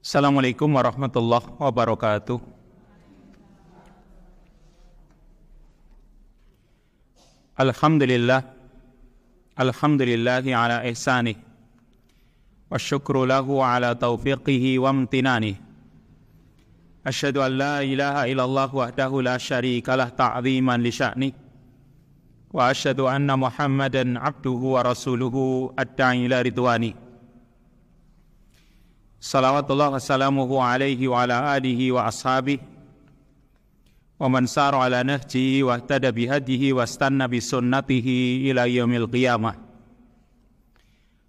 Assalamualaikum warahmatullahi wabarakatuh. Alhamdulillahi ala ihsanih wa syukru lahu ala taufiqihi wa amtinanih. Asyhadu an la ilaha illallah wahdahu la syarikalah ta'ziman li sya'nih. Wa asyhadu anna Muhammadan abduhu wa rasuluhu ad-da'i ila ridwani. Salawatullah wassalamuhu alaihi wa ala alihi wa ashabihi wa man sara ala nahjihi wa ihtada bihadihi wa istanna bisunnatihi ila yaumil qiyamah.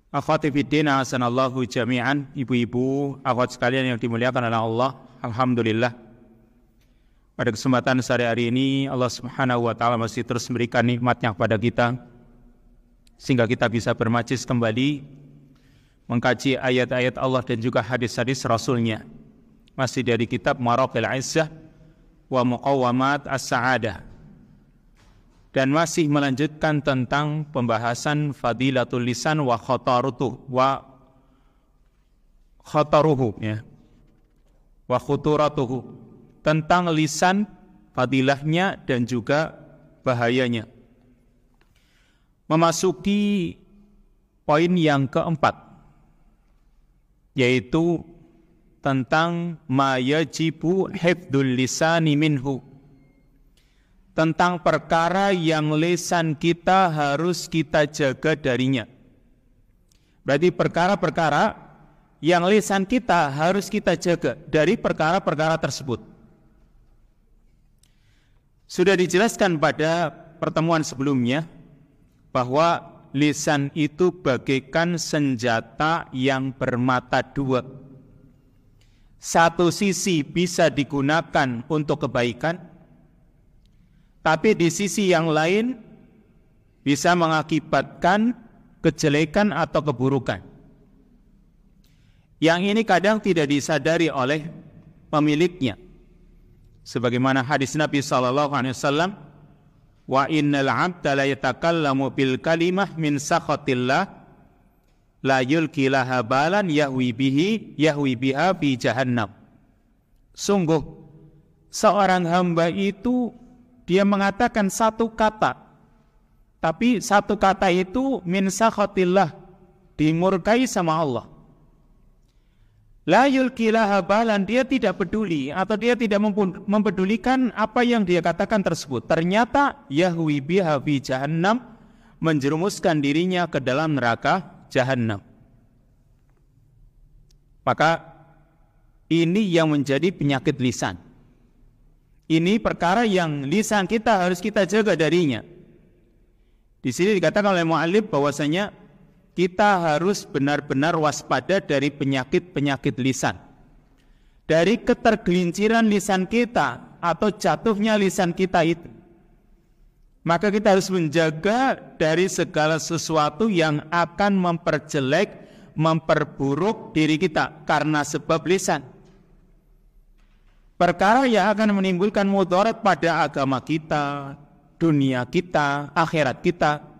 Akhwati fiddin, hasanallahu jami'an. Ibu-ibu, akhwat sekalian yang dimuliakan oleh Allah, alhamdulillah, pada kesempatan sore hari ini Allah Subhanahu wa taala masih terus memberikan nikmatnya kepada kita sehingga kita bisa bermajlis kembali mengkaji ayat-ayat Allah dan juga hadis-hadis Rasul-Nya, masih dari kitab Maraqil Izzah wa Muqawwamat As-Sa'adah, dan masih melanjutkan tentang pembahasan fadilatul lisan wa khataruhu ya, wa khuturatuhu, tentang lisan, fadilahnya dan juga bahayanya. Memasuki poin yang keempat, yaitu tentang ma yajibu hifdzul lisani minhu, tentang perkara yang lisan kita harus kita jaga darinya. Berarti perkara-perkara yang lisan kita harus kita jaga dari perkara-perkara tersebut. Sudah dijelaskan pada pertemuan sebelumnya bahwa lisan itu bagaikan senjata yang bermata dua. Satu sisi bisa digunakan untuk kebaikan, tapi di sisi yang lain bisa mengakibatkan kejelekan atau keburukan. Yang ini kadang tidak disadari oleh pemiliknya. Sebagaimana hadis Nabi SAW, wa innal 'abda la yatakallamu bil kalimah min sakhatillah la yulqi laha balan yahwi biha fi jahannam. Sungguh seorang hamba itu dia mengatakan satu kata, tapi satu kata itu min sakhatillah, dimurkai sama Allah. La yulqi laha balan, dia tidak peduli atau dia tidak mempedulikan apa yang dia katakan tersebut. Ternyata yahwi biha fi jahannam, menjerumuskan dirinya ke dalam neraka jahannam. Maka ini yang menjadi penyakit lisan. Ini perkara yang lisan kita harus kita jaga darinya. Di sini dikatakan oleh mu'allif bahwasanya kita harus benar-benar waspada dari penyakit-penyakit lisan, dari ketergelinciran lisan kita atau jatuhnya lisan kita itu. Maka kita harus menjaga dari segala sesuatu yang akan memperjelek, memperburuk diri kita karena sebab lisan. Perkara yang akan menimbulkan mudarat pada agama kita, dunia kita, akhirat kita.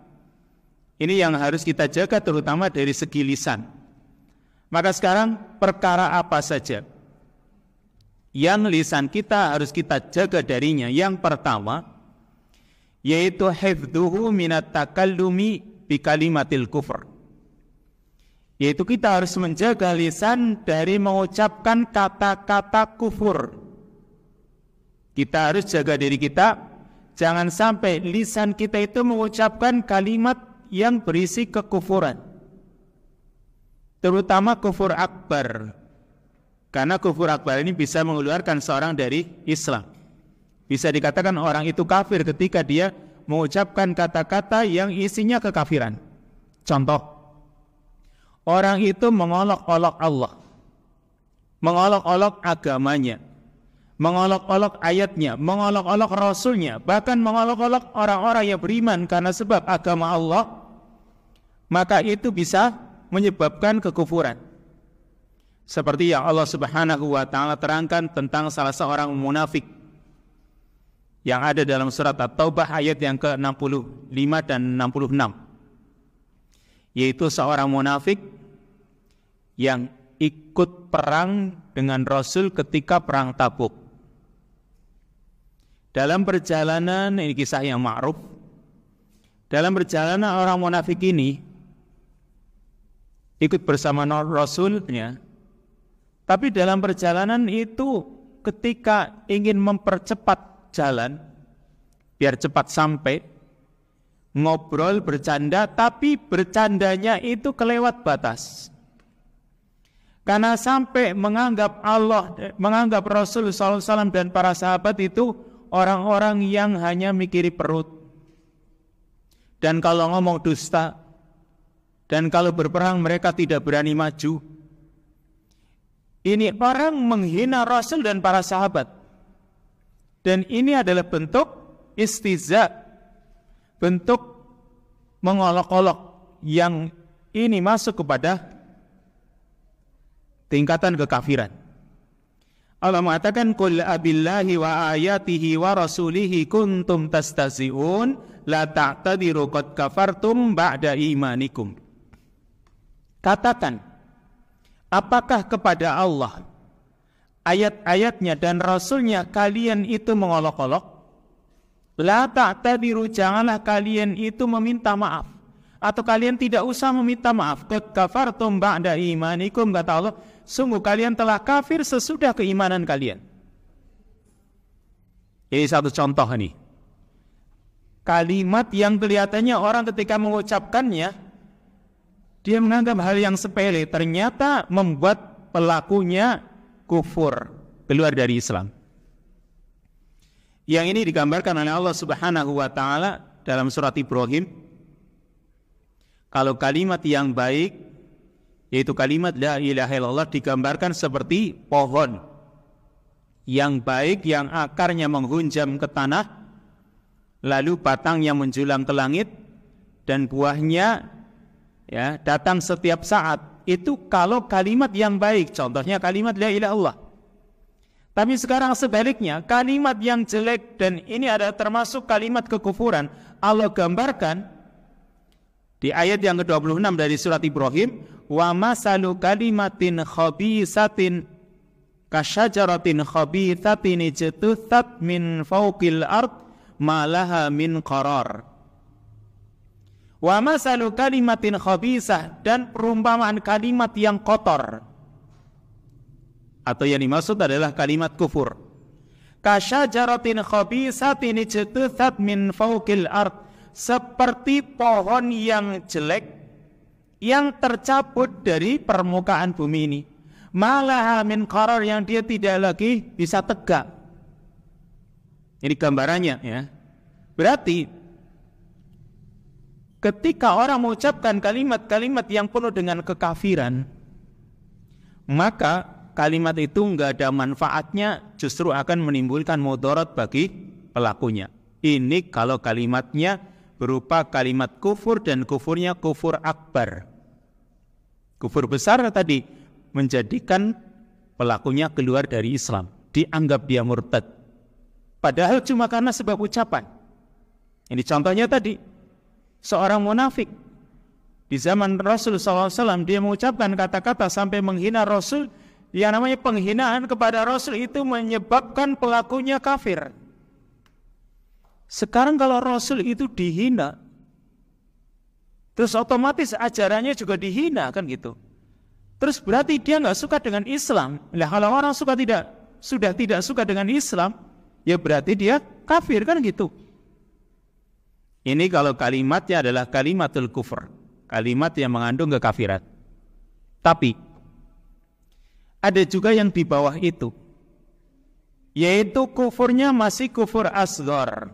Ini yang harus kita jaga terutama dari segi lisan. Maka sekarang perkara apa saja yang lisan kita harus kita jaga darinya? Yang pertama yaitu hifdzuhu minat takallumi bi kalimatil kufr. Yaitu kita harus menjaga lisan dari mengucapkan kata-kata kufur. Kita harus jaga diri kita, jangan sampai lisan kita itu mengucapkan kalimat yang berisi kekufuran, terutama kufur akbar. Karena kufur akbar ini bisa mengeluarkan seorang dari Islam. Bisa dikatakan orang itu kafir ketika dia mengucapkan kata-kata yang isinya kekafiran. Contoh, orang itu mengolok-olok Allah, mengolok-olok agamanya, mengolok-olok ayatnya, mengolok-olok Rasulnya, bahkan mengolok-olok orang-orang yang beriman karena sebab agama Allah, maka itu bisa menyebabkan kekufuran. Seperti yang Allah Subhanahu wa taala terangkan tentang salah seorang munafik yang ada dalam surat At-Taubah ayat yang ke-65 dan 66, yaitu seorang munafik yang ikut perang dengan Rasul ketika perang Tabuk. Dalam perjalanan, ini kisah yang ma'ruf, dalam perjalanan orang munafik ini ikut bersama Rasulnya, tapi dalam perjalanan itu ketika ingin mempercepat jalan biar cepat sampai, ngobrol, bercanda, tapi bercandanya itu kelewat batas. Karena sampai menganggap Rasul SAW dan para sahabat itu orang-orang yang hanya mikiri perut. Dan kalau ngomong dusta, dan kalau berperang mereka tidak berani maju. Ini orang menghina Rasul dan para sahabat. Dan ini adalah bentuk istiza, bentuk mengolok-olok yang ini masuk kepada tingkatan kekafiran. Allah mengatakan, "Qul abillahi wa ayatihi wa rasulihi kuntum tastahzi'un la ta'tadiru qad kafartum ba'da imanikum." Katakan, apakah kepada Allah, ayat-ayatnya dan Rasulnya kalian itu mengolok-olok? La ta'tadiru, janganlah kalian itu meminta maaf, atau kalian tidak usah meminta maaf. Qad kafartum ba'da imanikum, kata Allah, sungguh kalian telah kafir sesudah keimanan kalian. Ini satu contoh nih. Kalimat yang kelihatannya orang ketika mengucapkannya, dia menganggap hal yang sepele, ternyata membuat pelakunya kufur, keluar dari Islam. Yang ini digambarkan oleh Allah Subhanahu wa taala dalam surat Ibrahim. Kalau kalimat yang baik, yaitu kalimat la ilaha illallah, digambarkan seperti pohon yang baik, yang akarnya menghunjam ke tanah, lalu batangnya menjulang ke langit, dan buahnya datang setiap saat. Itu kalau kalimat yang baik, contohnya kalimat la ilaha illallah. Tapi sekarang sebaliknya, kalimat yang jelek, dan ini ada termasuk kalimat kekufuran, Allah gambarkan di ayat yang ke-26 dari surat Ibrahim, wa masalu kalimatin khabisatin kasyajaratin khabithatin ijtuthat min fawqil ard ma laha min qarar. Wa masalu kalimatin khabisah, dan perumpamaan kalimat yang kotor, atau yang dimaksud adalah kalimat kufur. Kasyajaratin khabisatin ijtuthat min fawqil ard, seperti pohon yang jelek yang tercabut dari permukaan bumi ini. Malaha min qarar, yang dia tidak lagi bisa tegak. Ini gambarannya ya. Berarti ketika orang mengucapkan kalimat-kalimat yang penuh dengan kekafiran, maka kalimat itu enggak ada manfaatnya, justru akan menimbulkan mudarat bagi pelakunya. Ini kalau kalimatnya berupa kalimat kufur, dan kufurnya kufur akbar. Kufur besar tadi menjadikan pelakunya keluar dari Islam, dianggap dia murtad. Padahal cuma karena sebab ucapan. Ini contohnya tadi, seorang munafik di zaman Rasul SAW, dia mengucapkan kata-kata sampai menghina Rasul. Yang namanya penghinaan kepada Rasul itu menyebabkan pelakunya kafir. Sekarang kalau Rasul itu dihina, terus otomatis ajarannya juga dihina, kan gitu. Terus berarti dia nggak suka dengan Islam. Nah, kalau orang sudah tidak suka dengan Islam, ya berarti dia kafir, kan gitu. Ini kalau kalimatnya adalah kalimatul kufur, kalimat yang mengandung kekafiran. Tapi ada juga yang di bawah itu, yaitu kufurnya masih kufur asghar.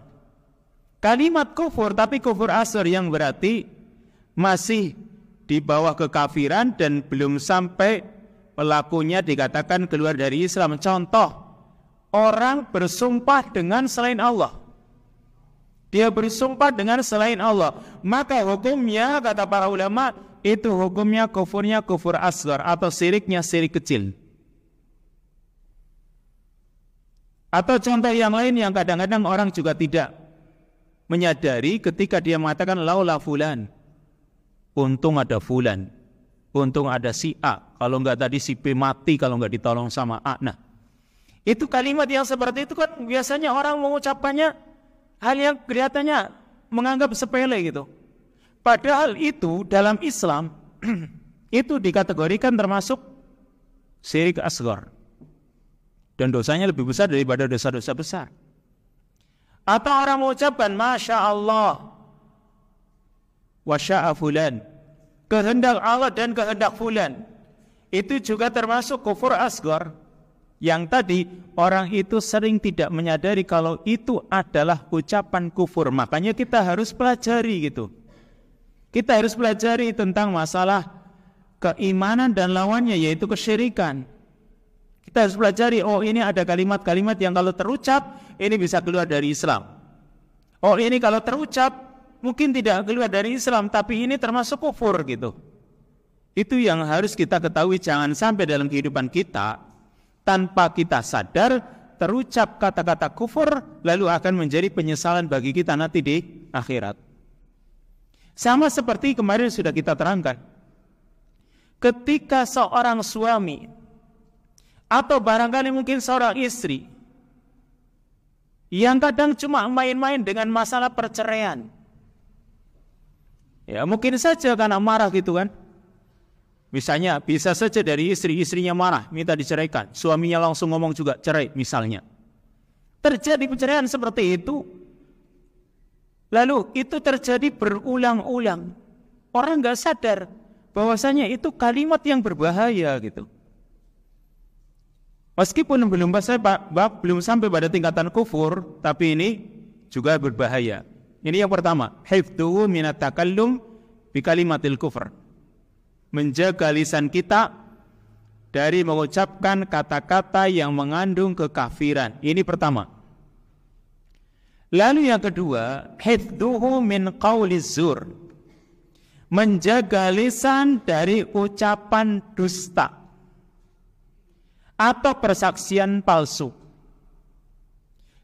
Kalimat kufur tapi kufur asghar, yang berarti masih di bawah kekafiran dan belum sampai pelakunya dikatakan keluar dari Islam. Contoh, orang bersumpah dengan selain Allah. Dia bersumpah dengan selain Allah, maka hukumnya, kata para ulama, itu hukumnya kufurnya kufur asghar, atau syiriknya syirik kecil. Atau contoh yang lain yang kadang-kadang orang juga tidak menyadari ketika dia mengatakan laula fulan, untung ada fulan. Untung ada si A, kalau enggak tadi si B mati kalau enggak ditolong sama A. Nah, itu kalimat yang seperti itu kan biasanya orang mengucapkannya hal yang kelihatannya menganggap sepele gitu. Padahal itu dalam Islam itu dikategorikan termasuk syirik asghar. Dan dosanya lebih besar daripada dosa-dosa besar. Atau orang mengucapkan Masya Allah wa sya'a fulan, kehendak Allah dan kehendak fulan, itu juga termasuk kufur asghar. Yang tadi orang itu sering tidak menyadari kalau itu adalah ucapan kufur. Makanya kita harus pelajari gitu. Kita harus pelajari tentang masalah keimanan dan lawannya, yaitu kesyirikan. Kita harus pelajari, oh ini ada kalimat-kalimat yang kalau terucap ini bisa keluar dari Islam. Oh ini kalau terucap mungkin tidak keluar dari Islam, tapi ini termasuk kufur gitu. Itu yang harus kita ketahui, jangan sampai dalam kehidupan kita tanpa kita sadar terucap kata-kata kufur lalu akan menjadi penyesalan bagi kita nanti di akhirat. Sama seperti kemarin sudah kita terangkan. Ketika seorang suami atau barangkali mungkin seorang istri yang kadang cuma main-main dengan masalah perceraian. Ya mungkin saja karena marah gitu kan. Misalnya bisa saja dari istrinya marah minta diceraikan, suaminya langsung ngomong juga cerai misalnya. Terjadi perceraian seperti itu. Lalu itu terjadi berulang-ulang. Orang gak sadar bahwasanya itu kalimat yang berbahaya gitu. Meskipun belum sampai pada tingkatan kufur, tapi ini juga berbahaya. Ini yang pertama, hifdzuhu minat takallum bi kalimatil kufr. Menjaga lisan kita dari mengucapkan kata-kata yang mengandung kekafiran. Ini pertama. Lalu yang kedua, hifdzuhu min qauliz zur. Menjaga lisan dari ucapan dusta atau persaksian palsu.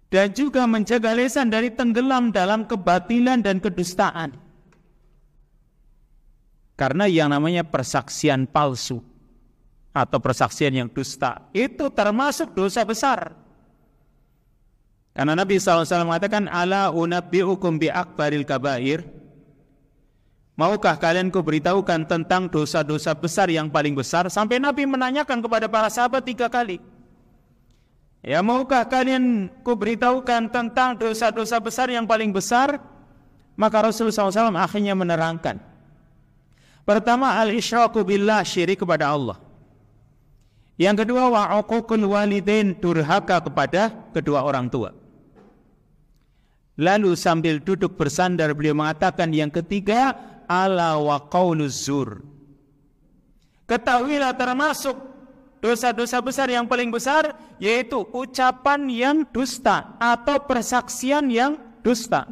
Dan juga menjaga lisan dari tenggelam dalam kebatilan dan kedustaan. Karena yang namanya persaksian palsu atau persaksian yang dusta itu termasuk dosa besar. Karena Nabi SAW mengatakan, Ala unabbi'ukum bi'akbaril kabair. Maukah kalian kuberitahukan tentang dosa-dosa besar yang paling besar? Sampai Nabi menanyakan kepada para sahabat 3 kali. Ya, maukah kalian kuberitahukan tentang dosa-dosa besar yang paling besar? Maka Rasulullah SAW akhirnya menerangkan. Pertama, al-isyraku billah, syirik kepada Allah. Yang kedua, wa'uququl walidain, durhaka kepada kedua orang tua. Lalu sambil duduk bersandar beliau mengatakan yang ketiga, ala wa qauluz zur. Ketahuilah termasuk dosa-dosa besar yang paling besar yaitu ucapan yang dusta atau persaksian yang dusta.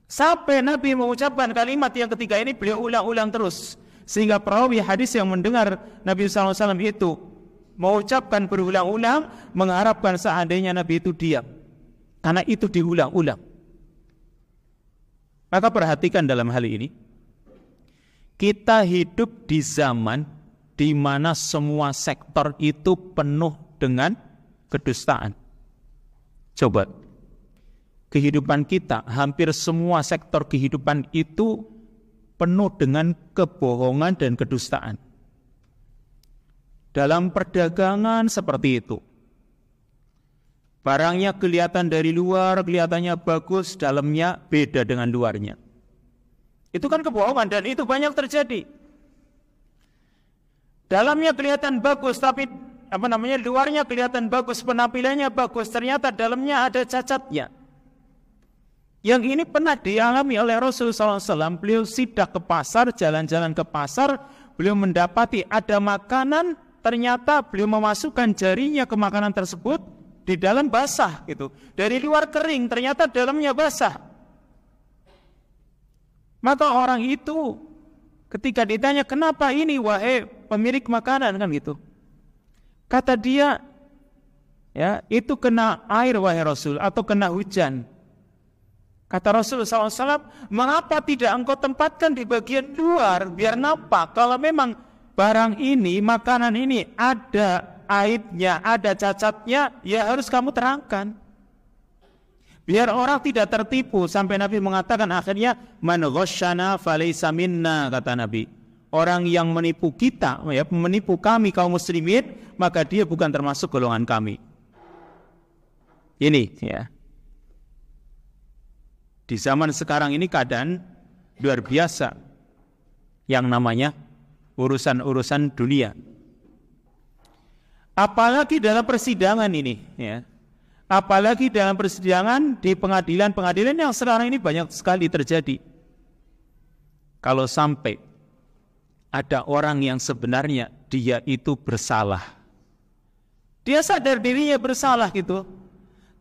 Sampai Nabi mengucapkan kalimat yang ketiga ini beliau ulang-ulang terus. Sehingga perawi hadis yang mendengar Nabi SAW itu mengucapkan berulang-ulang mengharapkan seandainya Nabi itu diam. Karena itu diulang-ulang. Maka perhatikan dalam hal ini. Kita hidup di zaman di mana semua sektor itu penuh dengan kedustaan. Coba, kehidupan kita, hampir semua sektor kehidupan itu penuh dengan kebohongan dan kedustaan. Dalam perdagangan seperti itu. Barangnya kelihatan dari luar, kelihatannya bagus, dalamnya beda dengan luarnya. Itu kan kebohongan dan itu banyak terjadi. Dalamnya kelihatan bagus, tapi luarnya kelihatan bagus, penampilannya bagus, ternyata dalamnya ada cacatnya. Yang ini pernah dialami oleh Rasulullah SAW. Beliau sidak ke pasar, jalan-jalan ke pasar, beliau mendapati ada makanan, ternyata beliau memasukkan jarinya ke makanan tersebut, di dalam basah gitu. Dari luar kering, ternyata dalamnya basah. Maka orang itu ketika ditanya, kenapa ini wahai pemilik makanan kan gitu. Kata dia, ya itu kena air wahai Rasul atau kena hujan. Kata Rasulullah SAW, mengapa tidak engkau tempatkan di bagian luar biar nampak? Kalau memang barang ini, makanan ini ada aibnya, ada cacatnya, ya harus kamu terangkan. Biar orang tidak tertipu. Sampai Nabi mengatakan akhirnya, man ghasyana falaysa minna, kata Nabi. Orang yang menipu kita, ya, menipu kami kaum muslimin, maka dia bukan termasuk golongan kami. Ini ya. Di zaman sekarang ini keadaan luar biasa yang namanya urusan-urusan dunia. Apalagi dalam persidangan ini, ya. Apalagi dalam persidangan di pengadilan-pengadilan yang sekarang ini banyak sekali terjadi. Kalau sampai ada orang yang sebenarnya dia itu bersalah, dia sadar dirinya bersalah gitu,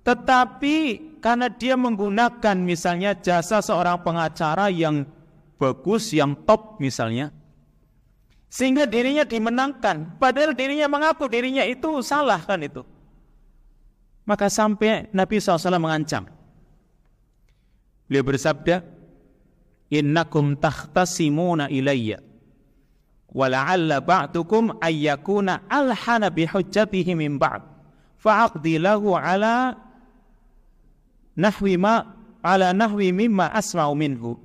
tetapi karena dia menggunakan misalnya jasa seorang pengacara yang bagus, yang top misalnya, sehingga dirinya dimenangkan, padahal dirinya mengaku dirinya itu salah kan itu. Maka sampai Nabi SAW mengancam. Beliau bersabda, innakum takhtasimuna ilayya wa la'alla ba'dukum ayyakuna alhana bihujjatihi min ba'd fa'aqdi lahu ala nahwi mimma asma'u minhu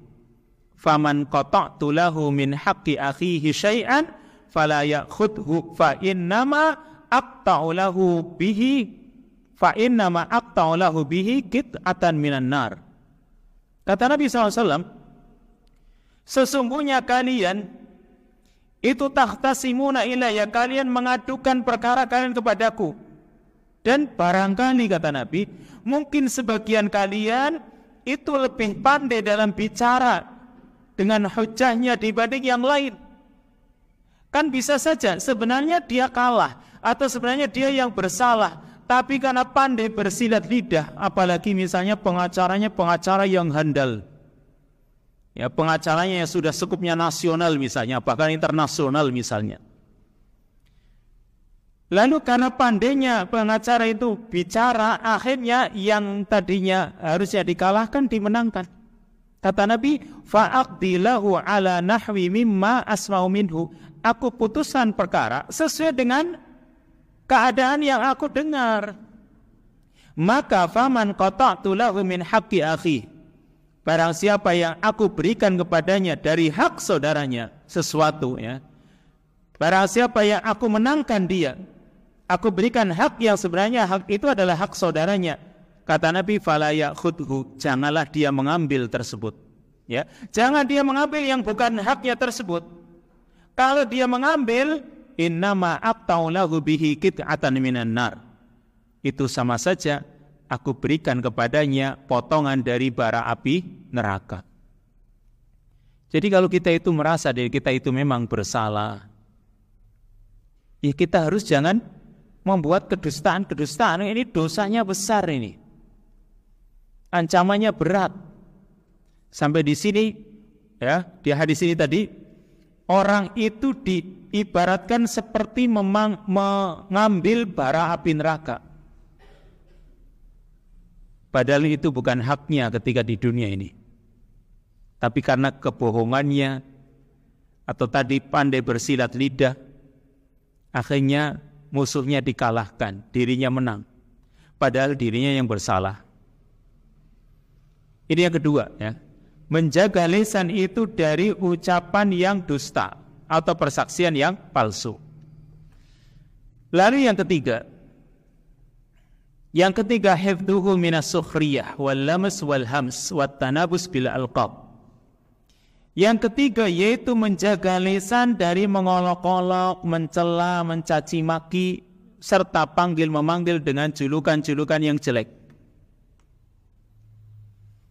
faman qata'tu lahu min haqqi akhihi syai'an fala ya'khudhu fa innama aqta'u lahu bihi qit'atan minan nar. Kata Nabi SAW, sesungguhnya kalian itu takhtasimuna ilayya, kalian mengadukan perkara kalian kepadaku. Dan barangkali, kata Nabi, mungkin sebagian kalian itu lebih pandai dalam bicara dengan hujahnya dibanding yang lain. Kan bisa saja sebenarnya dia kalah, atau sebenarnya dia yang bersalah, tapi karena pandai bersilat lidah, apalagi misalnya pengacara yang handal, ya, pengacaranya yang sudah skupnya nasional misalnya, bahkan internasional misalnya. Lalu karena pandainya pengacara itu bicara, akhirnya yang tadinya harusnya dikalahkan dimenangkan. Kata Nabi, fa'aqdi lahu ala nahwi mimma asma'u minhu. Aku putuskan perkara sesuai dengan keadaan yang aku dengar. Maka faman qata'tu lahu min haqqi akhi. Barang siapa yang aku berikan kepadanya dari hak saudaranya sesuatu, ya. Barang siapa yang aku menangkan dia, aku berikan hak yang sebenarnya hak itu adalah hak saudaranya. Kata Nabi, fala ya'khudhu, janganlah dia mengambil tersebut. Ya, jangan dia mengambil yang bukan haknya tersebut. Kalau dia mengambil, innama aqta'u lahu bihi qit'atan minan nar. Itu sama saja aku berikan kepadanya potongan dari bara api neraka. Jadi kalau kita itu merasa diri kita itu memang bersalah, ya kita harus jangan membuat kedustaan-kedustaan. Ini dosanya besar ini. Ancamannya berat. Sampai di sini, ya, di hadis ini tadi, orang itu diibaratkan seperti mengambil bara api neraka. Padahal itu bukan haknya ketika di dunia ini. Tapi karena kebohongannya atau tadi pandai bersilat lidah, akhirnya musuhnya dikalahkan, dirinya menang. Padahal dirinya yang bersalah. Ini yang kedua, ya. Menjaga lisan itu dari ucapan yang dusta atau persaksian yang palsu. Lalu yang ketiga, hifdhuhu minas sukhriyah wal lamas wal hams wat tanabus bil alqab. Yang ketiga yaitu menjaga lisan dari mengolok-olok, mencela, mencaci maki, serta panggil-memanggil dengan julukan-julukan yang jelek.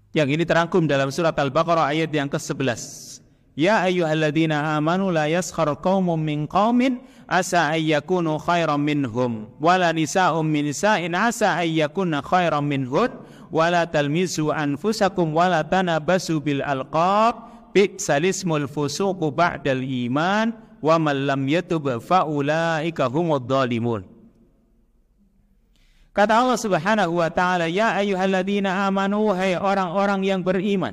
Yang ini terangkum dalam surat Al-Baqarah ayat yang ke-11. Ya ayyuhalladzina amanu la yaskhar qaumun min qaumin asa ayyakunu khairan minhum wala nisa'um min nisa'in asa ayyakunna khairan minhun wala talmizu anfusakum wala tanabasu bil alqab bi'sal ismul fusuqu ba'dal iman wa man lam yatub fa ulaika humudz zalimun. Kata Allah Subhanahu wa taala, ya ayyuhalladzina amanu, hai orang-orang yang beriman,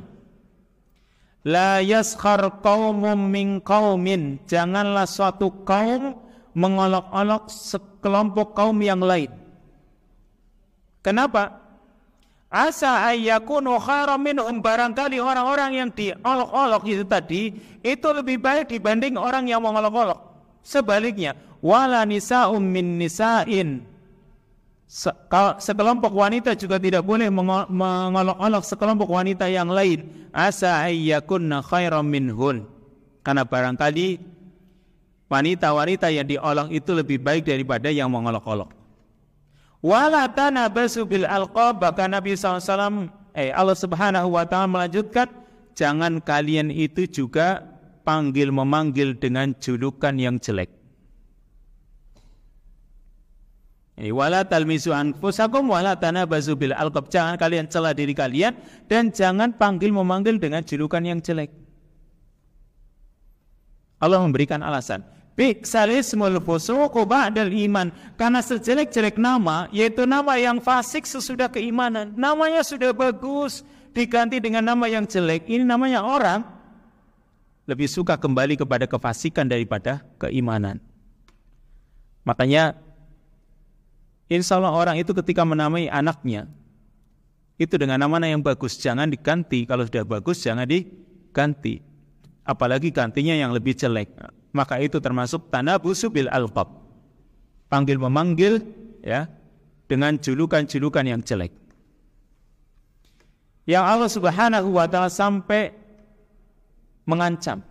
la yaskhar qaumun min qaumin, janganlah suatu kaum mengolok-olok sekelompok kaum yang lain. Kenapa? Asa ayyakunu khairan minhum, barangkali orang-orang yang diolok-olok itu tadi itu lebih baik dibanding orang yang mengolok-olok. Sebaliknya, wala nisa'um min nisa'in, sekelompok wanita juga tidak boleh mengolok-olok sekelompok wanita yang lain. Asa ayyakunna khairan minhun, karena barangkali wanita-wanita yang diolok itu lebih baik daripada yang mengolok-olok. Wala tanabasu bil alqab, bahkan Nabi SAW, Allah Subhanahu wa taala melanjutkan, jangan kalian itu juga memanggil dengan julukan yang jelek. Wala talmizu anfusakum wala tanabazu bil alqab, jangan kalian cela diri kalian dan jangan memanggil dengan julukan yang jelek. Allah memberikan alasan, bi'salismul fusuqu ba'dal iman, karena sejelek-jelek nama, yaitu nama yang fasik sesudah keimanan. Namanya sudah bagus, diganti dengan nama yang jelek. Ini namanya orang lebih suka kembali kepada kefasikan daripada keimanan. Makanya insya Allah orang itu ketika menamai anaknya itu dengan nama yang bagus, jangan diganti. Kalau sudah bagus jangan diganti, apalagi gantinya yang lebih jelek. Maka itu termasuk tanabusu bil alqab, memanggil ya dengan julukan-julukan yang jelek. Yang Allah Subhanahu wa taala sampai mengancam,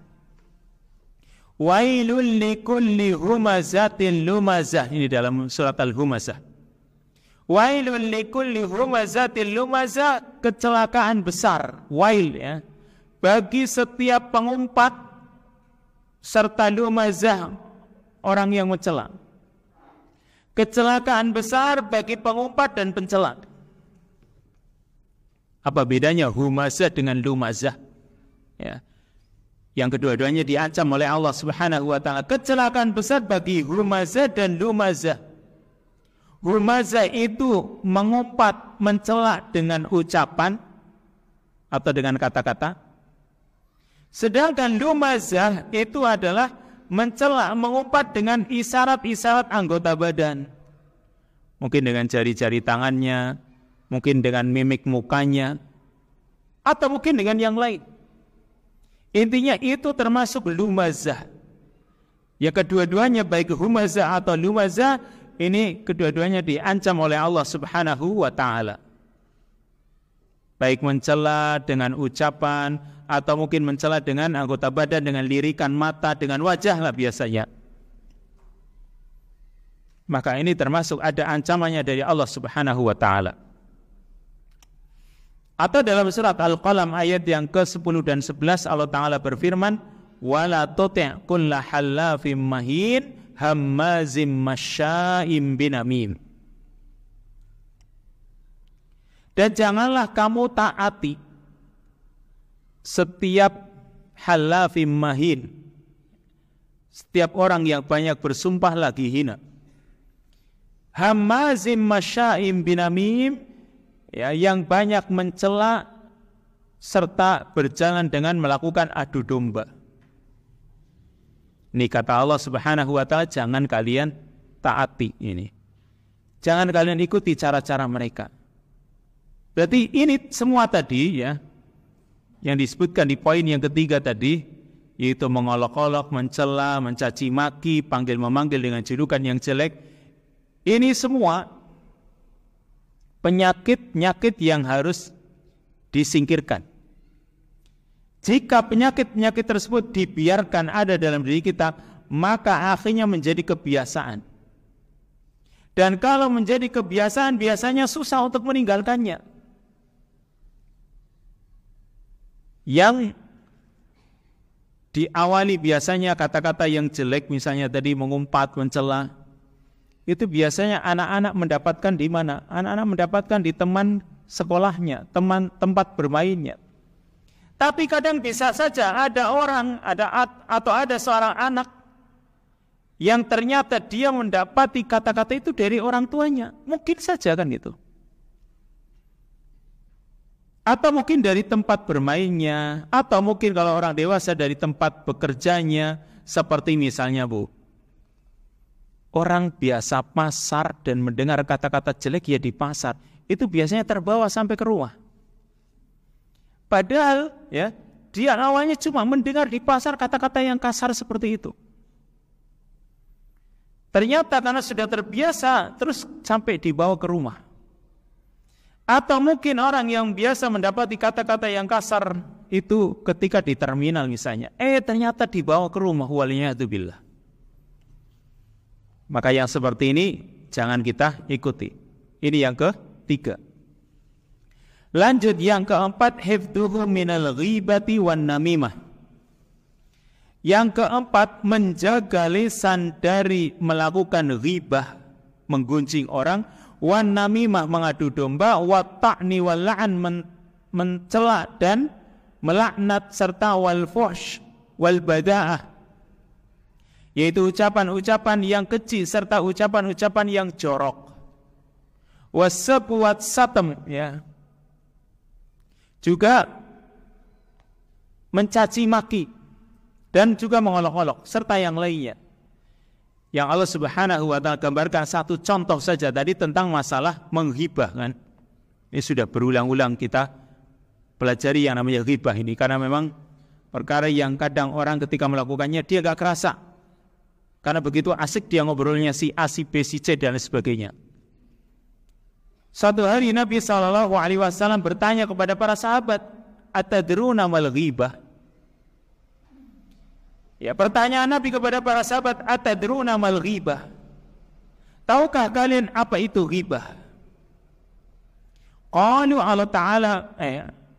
wailul likulli humazatin lumazah, ini dalam surat Al-Humazah. Wailul likulli humazatin lumazah, kecelakaan besar, wail ya, bagi setiap pengumpat serta lumazah, orang yang mencela. Kecelakaan besar bagi pengumpat dan pencela. Apa bedanya humazah dengan lumazah? Ya. Yang kedua-duanya diancam oleh Allah Subhanahu wa taala. Kecelakaan besar bagi humazah dan lumazah. Humazah itu mengumpat, mencela dengan ucapan atau dengan kata-kata. Sedangkan lumazah itu adalah mencela, mengumpat dengan isyarat-isyarat anggota badan. Mungkin dengan jari-jari tangannya, mungkin dengan mimik mukanya, atau mungkin dengan yang lain. Intinya itu termasuk lumazah. Ya, kedua-duanya baik humazah atau lumazah, ini kedua-duanya diancam oleh Allah Subhanahu wa taala. Baik mencela dengan ucapan atau mungkin mencela dengan anggota badan, dengan lirikan mata, dengan wajah lah biasanya. Maka ini termasuk ada ancamannya dari Allah Subhanahu wa taala. Atau dalam surat Al-Qalam ayat yang ke-10 dan 11 Allah taala berfirman, wala tuti' kulla hallafim mahin hammazim masya'im binamim. Dan janganlah kamu taati setiap halafim mahin, setiap orang yang banyak bersumpah lagi hina. Hammazim masya'im binamim, ya, yang banyak mencela serta berjalan dengan melakukan adu domba. Ini kata Allah Subhanahu wa taala, jangan kalian taati ini. Jangan kalian ikuti cara-cara mereka. Berarti ini semua tadi ya yang disebutkan di poin yang ketiga tadi, yaitu mengolok-olok, mencela, mencaci maki, memanggil dengan julukan yang jelek. Ini semua penyakit-penyakit yang harus disingkirkan. Jika penyakit-penyakit tersebut dibiarkan ada dalam diri kita, maka akhirnya menjadi kebiasaan. Dan kalau menjadi kebiasaan, biasanya susah untuk meninggalkannya. Yang diawali biasanya kata-kata yang jelek, misalnya tadi mengumpat, mencela, itu biasanya anak-anak mendapatkan di mana? Anak-anak mendapatkan di teman sekolahnya, tempat bermainnya. Tapi kadang bisa saja ada orang, ada seorang anak yang ternyata dia mendapati kata-kata itu dari orang tuanya. Mungkin saja kan gitu. Atau mungkin dari tempat bermainnya, atau mungkin kalau orang dewasa dari tempat bekerjanya. Seperti misalnya orang biasa pasar dan mendengar kata-kata jelek ya di pasar, itu biasanya terbawa sampai ke rumah. Padahal ya, dia awalnya cuma mendengar di pasar kata-kata yang kasar seperti itu. Ternyata karena sudah terbiasa, terus sampai dibawa ke rumah. Atau mungkin orang yang biasa mendapati kata-kata yang kasar itu ketika di terminal misalnya, ternyata dibawa ke rumah, waliyadzubillah. Maka yang seperti ini jangan kita ikuti. Ini yang ketiga. Lanjut yang keempat, hifdzuhu minal ghibati wan namimah. Yang keempat, menjaga lisan dari melakukan ghibah, menggunjing orang, wan namimah, mengadu domba, wa ta'ni wal la'an, mencela dan melaknat, serta wal fuhsh wal bada'ah, yaitu ucapan-ucapan yang keji serta ucapan-ucapan yang jorok. Wasab wat satam, ya, juga mencaci maki dan juga mengolok-olok serta yang lainnya. Yang Allah Subhanahu wa ta'ala gambarkan satu contoh saja tadi tentang masalah menghibah kan. Ini sudah berulang-ulang kita pelajari yang namanya ghibah ini, karena memang perkara yang kadang orang ketika melakukannya dia gak kerasa. Karena begitu asik dia ngobrolnya si A, si B, si C dan sebagainya. Suatu hari Nabi SAW bertanya kepada para sahabat, atadruna mal ghibah? Ya, pertanyaan Nabi kepada para sahabat, atadruna mal ghibah? Tahukah kalian apa itu ghibah? Qalu Allah Ta'ala,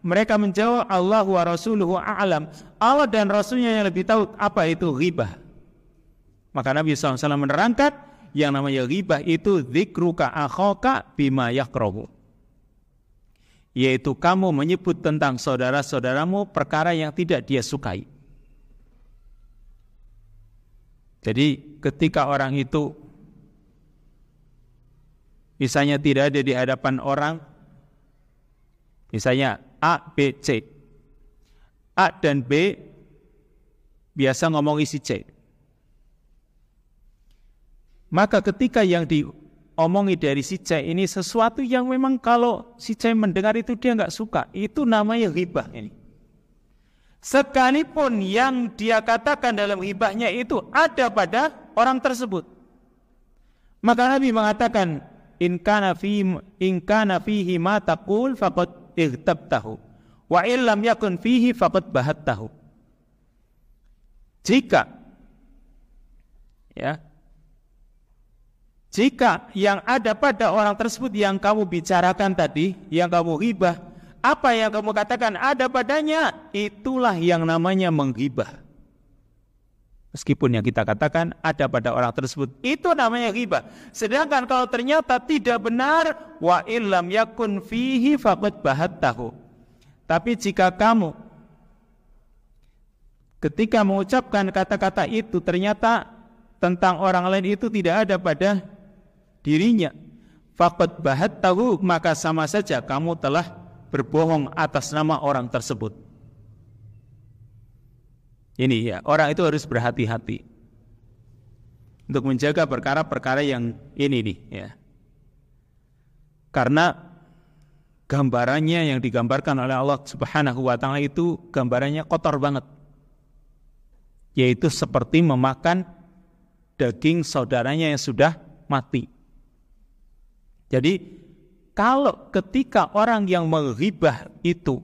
mereka menjawab, Allah wa rasuluhu a'lam. Allah dan Rasulnya yang lebih tahu apa itu ghibah. Maka Nabi SAW menerangkan, yang namanya ghibah itu dzikruka akhaka bima yakrahu, yaitu kamu menyebut tentang saudara-saudaramu perkara yang tidak dia sukai. Jadi ketika orang itu misalnya tidak ada di hadapan orang, misalnya A, B, C, A dan B biasa ngomong isi C, maka ketika yang diomongi dari si C ini sesuatu yang memang kalau si C mendengar itu dia nggak suka, itu namanya ghibah ini. Sekalipun yang dia katakan dalam ghibahnya itu ada pada orang tersebut. Maka Nabi mengatakan, in kana fihi ma taqul faqad ightabtahu wa illam yakun fihi faqad bahattahu. Jika yang ada pada orang tersebut yang kamu bicarakan tadi, yang kamu ghibah, apa yang kamu katakan ada padanya, itulah yang namanya menghibah. Meskipun yang kita katakan ada pada orang tersebut, itu namanya ghibah. Sedangkan kalau ternyata tidak benar, wa illam yakun fihi faqad bahattahu. Tapi jika kamu ketika mengucapkan kata-kata itu ternyata tentang orang lain itu tidak ada pada dirinya, faqad bahattahu, maka sama saja kamu telah berbohong atas nama orang tersebut. Ini ya, orang itu harus berhati-hati untuk menjaga perkara-perkara yang ini nih ya. Karena gambarannya yang digambarkan oleh Allah Subhanahu wa ta'ala itu gambarannya kotor banget. Yaitu seperti memakan daging saudaranya yang sudah mati. Jadi kalau ketika orang yang menghibah itu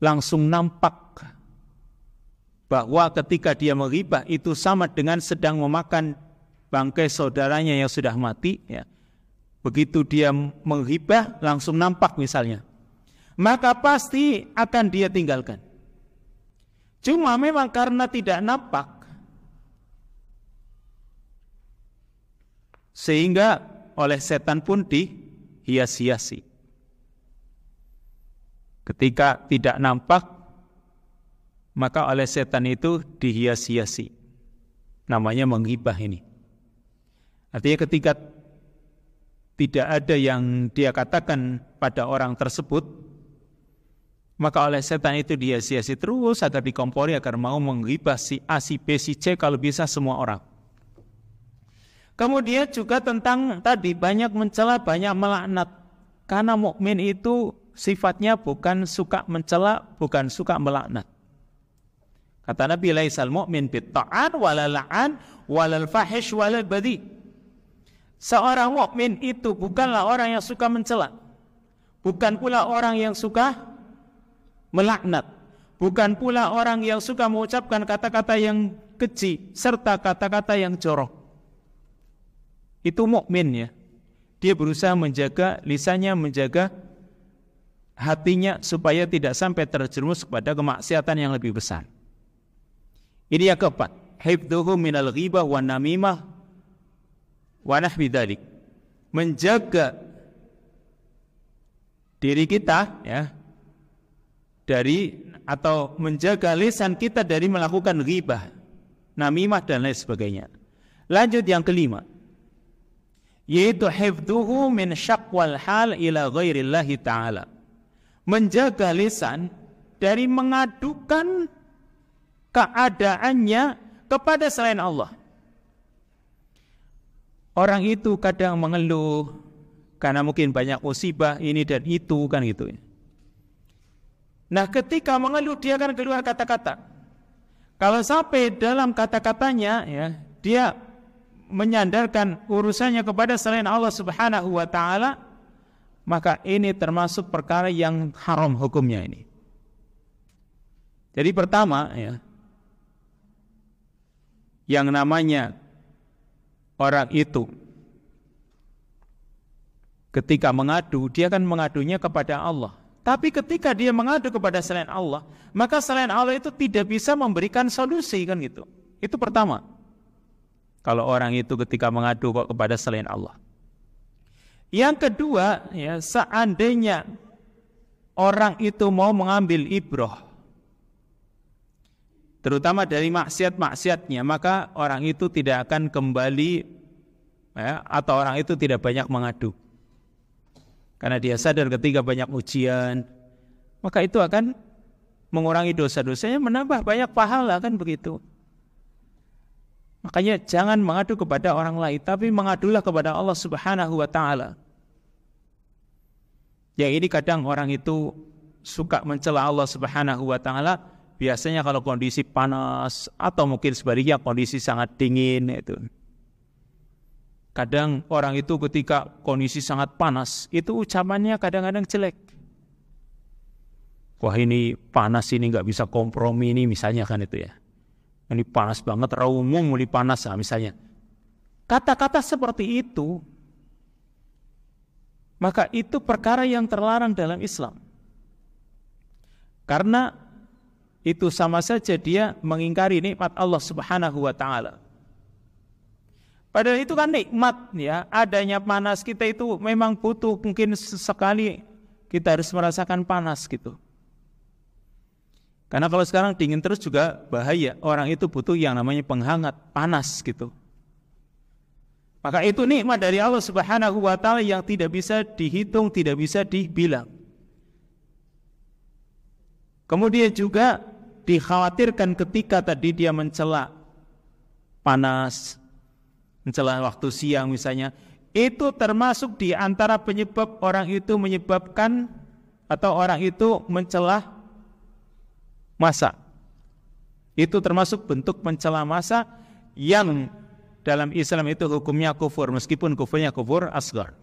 langsung nampak bahwa ketika dia menghibah itu sama dengan sedang memakan bangkai saudaranya yang sudah mati, ya. Begitu dia menghibah langsung nampak misalnya, maka pasti akan dia tinggalkan. Cuma memang karena tidak nampak, sehingga oleh setan pun dihias-hiasi. Ketika tidak nampak, maka oleh setan itu dihias-hiasi. namanya menghibah ini. Artinya ketika tidak ada yang dia katakan pada orang tersebut, maka oleh setan itu dia hiasi terus agar dikompori agar mau menghibah si A, si B, si C, kalau bisa semua orang. Kemudian juga tentang tadi banyak mencela, banyak melaknat. Karena mukmin itu sifatnya bukan suka mencela, bukan suka melaknat. Kata Nabi, laisal mu'min bitta'an walal la'an walal fahish walal badi. Seorang mukmin itu bukanlah orang yang suka mencela, bukan pula orang yang suka melaknat, bukan pula orang yang suka mengucapkan kata-kata yang keji serta kata-kata yang jorok. Itu mukmin ya. Dia berusaha menjaga lisannya, menjaga hatinya supaya tidak sampai terjerumus kepada kemaksiatan yang lebih besar. Ini yang keempat, hifdzuhu minal ghibah wan namimah wa nahwi dzalik. Menjaga diri kita ya dari atau menjaga lisan kita dari melakukan ghibah, namimah dan lain sebagainya. Lanjut yang kelima, yaitu hifdzuhu min syakwal hal ila ghairillahi ta'ala. Menjaga lisan dari mengadukan keadaannya kepada selain Allah. Orang itu kadang mengeluh karena mungkin banyak musibah ini dan itu kan gitu. Nah, ketika mengeluh dia akan keluar kata-kata. Kalau sampai dalam kata-katanya ya, dia menyandarkan urusannya kepada selain Allah Subhanahu wa taala, maka ini termasuk perkara yang haram hukumnya ini. Jadi pertama ya, yang namanya orang itu ketika mengadu, dia kan mengadunya kepada Allah. Tapi ketika dia mengadu kepada selain Allah, maka selain Allah itu tidak bisa memberikan solusi kan gitu. Itu pertama. Kalau orang itu ketika mengadu kok kepada selain Allah. Yang kedua, ya, seandainya orang itu mau mengambil ibrah, terutama dari maksiat-maksiatnya, maka orang itu tidak akan kembali ya, atau orang itu tidak banyak mengadu. Karena dia sadar ketika banyak ujian, maka itu akan mengurangi dosa-dosanya, menambah banyak pahala kan begitu. Makanya jangan mengadu kepada orang lain, tapi mengadulah kepada Allah Subhanahu wa taala. Ya, ini kadang orang itu suka mencela Allah Subhanahu wa taala. Biasanya kalau kondisi panas atau mungkin sebaliknya kondisi sangat dingin itu. Kadang orang itu ketika kondisi sangat panas, itu ucapannya kadang-kadang jelek. Wah, ini panas, ini nggak bisa kompromi ini misalnya kan itu ya. Ini panas banget, raumung mulai panas misalnya. Kata-kata seperti itu, maka itu perkara yang terlarang dalam Islam. Karena itu sama saja dia mengingkari nikmat Allah Subhanahu wa taala. Padahal itu kan nikmat ya, adanya panas kita itu memang butuh, mungkin sesekali kita harus merasakan panas gitu. Karena kalau sekarang dingin terus juga bahaya, orang itu butuh yang namanya penghangat, panas gitu. Maka itu nikmat dari Allah Subhanahu wa taala yang tidak bisa dihitung, tidak bisa dibilang. Kemudian juga dikhawatirkan ketika tadi dia mencela panas, mencela waktu siang misalnya, itu termasuk di antara penyebab orang itu menyebabkan atau orang itu mencela masa. Itu termasuk bentuk mencela masa yang dalam Islam itu hukumnya kufur, meskipun kufurnya kufur asghar.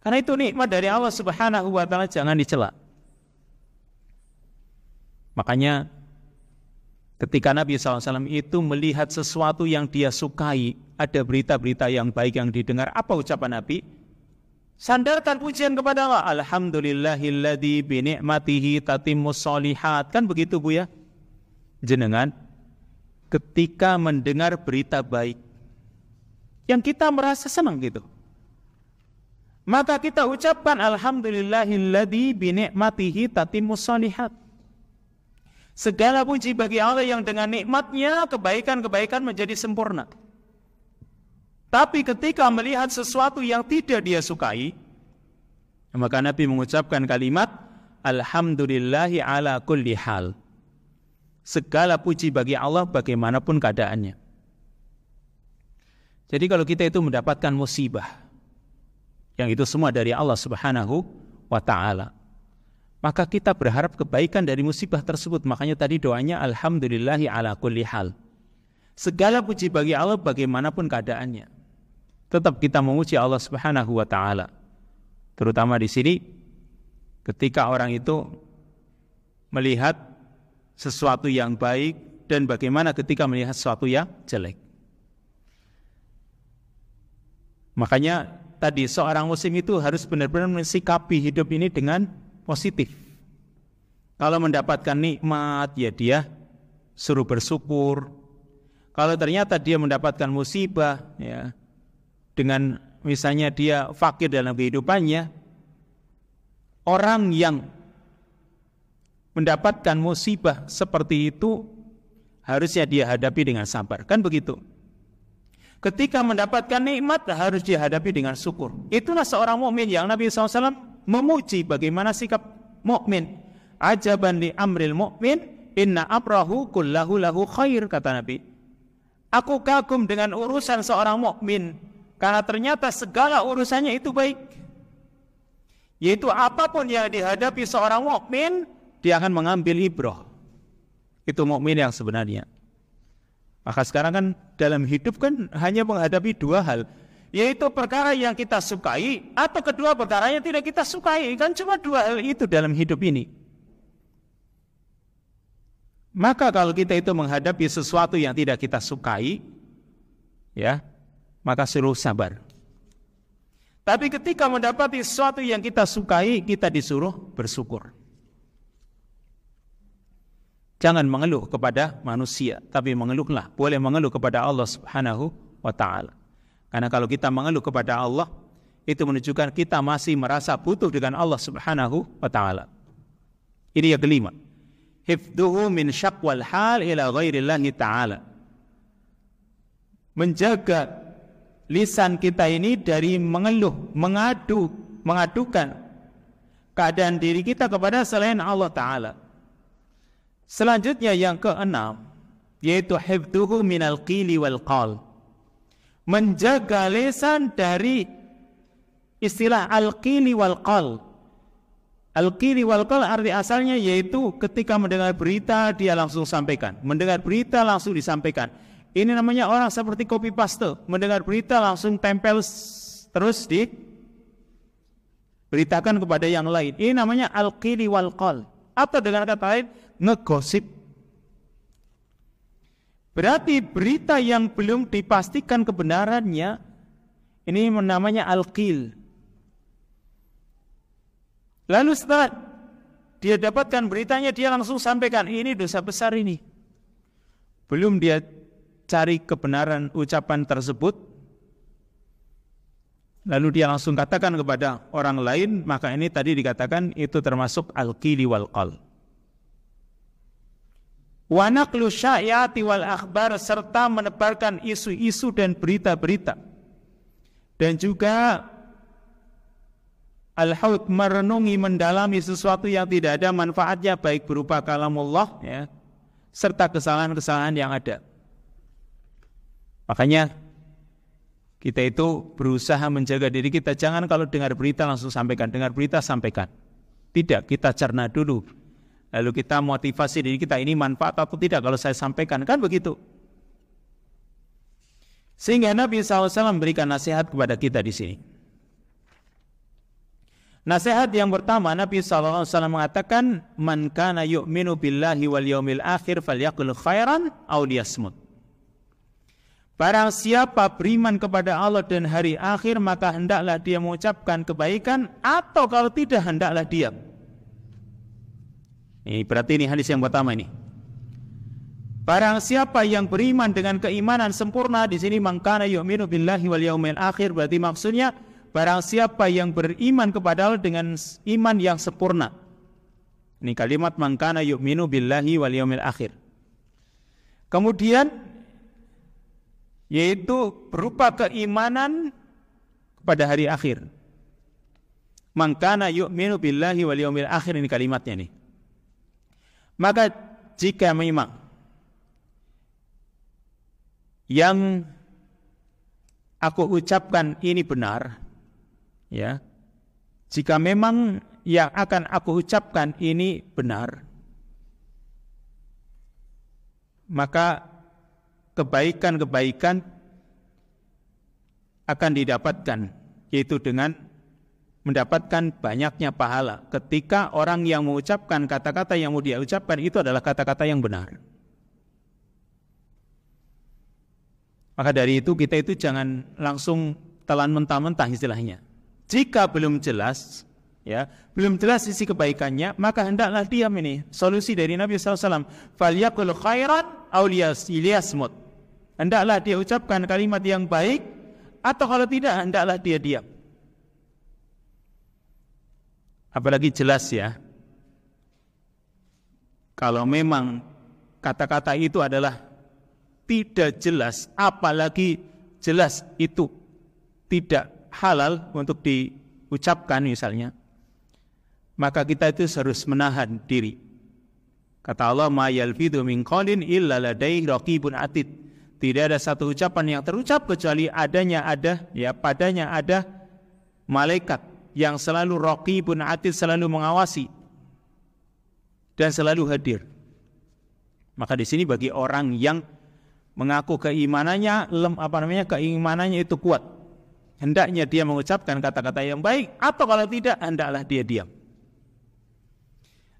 Karena itu nikmat dari Allah Subhanahu wa taala, jangan dicela. Makanya ketika Nabi SAW itu melihat sesuatu yang dia sukai, ada berita-berita yang baik yang didengar, apa ucapan Nabi? Sandarkan pujian kepada Allah. Alhamdulillahilladzi bi ni'matihi tatimmus sholihat. Kan begitu Bu ya? Jenengan ketika mendengar berita baik yang kita merasa senang gitu, maka kita ucapkan alhamdulillahilladzi bi ni'matihi tatimmus sholihat. Segala puji bagi Allah yang dengan nikmatnya kebaikan-kebaikan menjadi sempurna. Tapi ketika melihat sesuatu yang tidak dia sukai, maka Nabi mengucapkan kalimat Alhamdulillahi ala kulli hal. Segala puji bagi Allah bagaimanapun keadaannya. Jadi kalau kita itu mendapatkan musibah, yang itu semua dari Allah Subhanahu wa ta'ala, maka kita berharap kebaikan dari musibah tersebut. Makanya tadi doanya Alhamdulillahi ala kulli hal. Segala puji bagi Allah bagaimanapun keadaannya. Tetap kita memuji Allah Subhanahu wa ta'ala. Terutama di sini ketika orang itu melihat sesuatu yang baik dan bagaimana ketika melihat sesuatu yang jelek. Makanya tadi seorang muslim itu harus benar-benar mensikapi hidup ini dengan positif. Kalau mendapatkan nikmat, ya dia suruh bersyukur. Kalau ternyata dia mendapatkan musibah, ya, dengan misalnya dia fakir dalam kehidupannya, orang yang mendapatkan musibah seperti itu harusnya dia hadapi dengan sabar, kan begitu. Ketika mendapatkan nikmat harus dihadapi dengan syukur. Itulah seorang mukmin yang Nabi SAW memuji bagaimana sikap mukmin. Ajaban li amril mukmin, inna amrahu kullahu lahu khair, kata Nabi. Aku kagum dengan urusan seorang mukmin karena ternyata segala urusannya itu baik. Yaitu apapun yang dihadapi seorang mukmin, dia akan mengambil ibrah. Itu mukmin yang sebenarnya. Maka sekarang kan dalam hidup kan hanya menghadapi dua hal, yaitu perkara yang kita sukai atau kedua perkara yang tidak kita sukai. Kan cuma dua hal itu dalam hidup ini. Maka kalau kita itu menghadapi sesuatu yang tidak kita sukai, ya, maka suruh sabar. Tapi ketika mendapati sesuatu yang kita sukai, kita disuruh bersyukur. Jangan mengeluh kepada manusia, tapi mengeluhlah, boleh mengeluh kepada Allah Subhanahu wa ta'ala. Karena kalau kita mengeluh kepada Allah, itu menunjukkan kita masih merasa butuh dengan Allah Subhanahu wa ta'ala. Ini yang kelima. Hifduhu min syakwal hal ila ghairillahi ta'ala. Menjaga lisan kita ini dari mengeluh, mengadukan keadaan diri kita kepada selain Allah ta'ala. Selanjutnya yang keenam, yaitu hifduhu minal qili wal qal. Menjaga lisan dari istilah al-qili wal qal. Al-qili wal qal arti asalnya yaitu ketika mendengar berita dia langsung sampaikan, mendengar berita langsung disampaikan. Ini namanya orang seperti copy paste, mendengar berita langsung tempel terus diberitakan kepada yang lain. Ini namanya al-qili wal qal. Atau dengan kata lain, ngegosip. Berarti berita yang belum dipastikan kebenarannya, ini namanya al-qil. Lalu setelah dia dapatkan beritanya, dia langsung sampaikan, ini dosa besar ini. Belum dia cari kebenaran ucapan tersebut, lalu dia langsung katakan kepada orang lain, maka ini tadi dikatakan itu termasuk al-qili wal qal. Wa naqlu syai'ati wal akhbar, serta menebarkan isu-isu dan berita-berita. Dan juga al-haud, merenungi, mendalami sesuatu yang tidak ada manfaatnya, baik berupa kalamullah, ya, serta kesalahan-kesalahan yang ada. Makanya kita itu berusaha menjaga diri kita, jangan kalau dengar berita langsung sampaikan, dengar berita sampaikan. Tidak, kita cerna dulu. Lalu kita motivasi diri kita, ini manfaat atau tidak kalau saya sampaikan, kan begitu. Sehingga Nabi SAW memberikan nasihat kepada kita di sini. Nasihat yang pertama, Nabi SAW mengatakan, man kana yu'minu billahi wal yaumil akhir falyaqul khairan aw liyasmut. Barang siapa beriman kepada Allah dan hari akhir, maka hendaklah dia mengucapkan kebaikan, atau kalau tidak hendaklah diam. Ini berarti ini hadis yang pertama ini. Barang siapa yang beriman dengan keimanan sempurna, di sini man kana yu'minu billahi wal yaumil akhir, berarti maksudnya barang siapa yang beriman kepada Allah dengan iman yang sempurna. Ini kalimat man kana yu'minu billahi wal yaumil akhir. Kemudian yaitu berupa keimanan kepada hari akhir. Man kana yu'minu billahi wal yaumil akhir, ini kalimatnya nih. Maka jika memang yang aku ucapkan ini benar, ya. Jika memang yang akan aku ucapkan ini benar, maka kebaikan-kebaikan akan didapatkan, yaitu dengan mendapatkan banyaknya pahala ketika orang yang mengucapkan kata-kata yang mau dia ucapkan itu adalah kata-kata yang benar. Maka dari itu kita itu jangan langsung telan mentah-mentah istilahnya. Jika belum jelas, ya, belum jelas sisi kebaikannya, maka hendaklah diam ini. Solusi dari Nabi SAW, falyaqul khairan aw liyasmut. Hendaklah dia ucapkan kalimat yang baik, atau kalau tidak hendaklah dia diam. Apalagi jelas ya, kalau memang kata-kata itu adalah tidak jelas, apalagi jelas itu tidak halal untuk diucapkan misalnya, maka kita itu harus menahan diri. Kata Allah, ma yalfidhu min qaulin illa ladaihi raqibun atid. Tidak ada satu ucapan yang terucap kecuali padanya ada malaikat yang selalu raqibun atid, selalu mengawasi dan selalu hadir. Maka di sini bagi orang yang mengaku keimanannya keimanannya itu kuat, hendaknya dia mengucapkan kata-kata yang baik, atau kalau tidak hendaklah dia diam.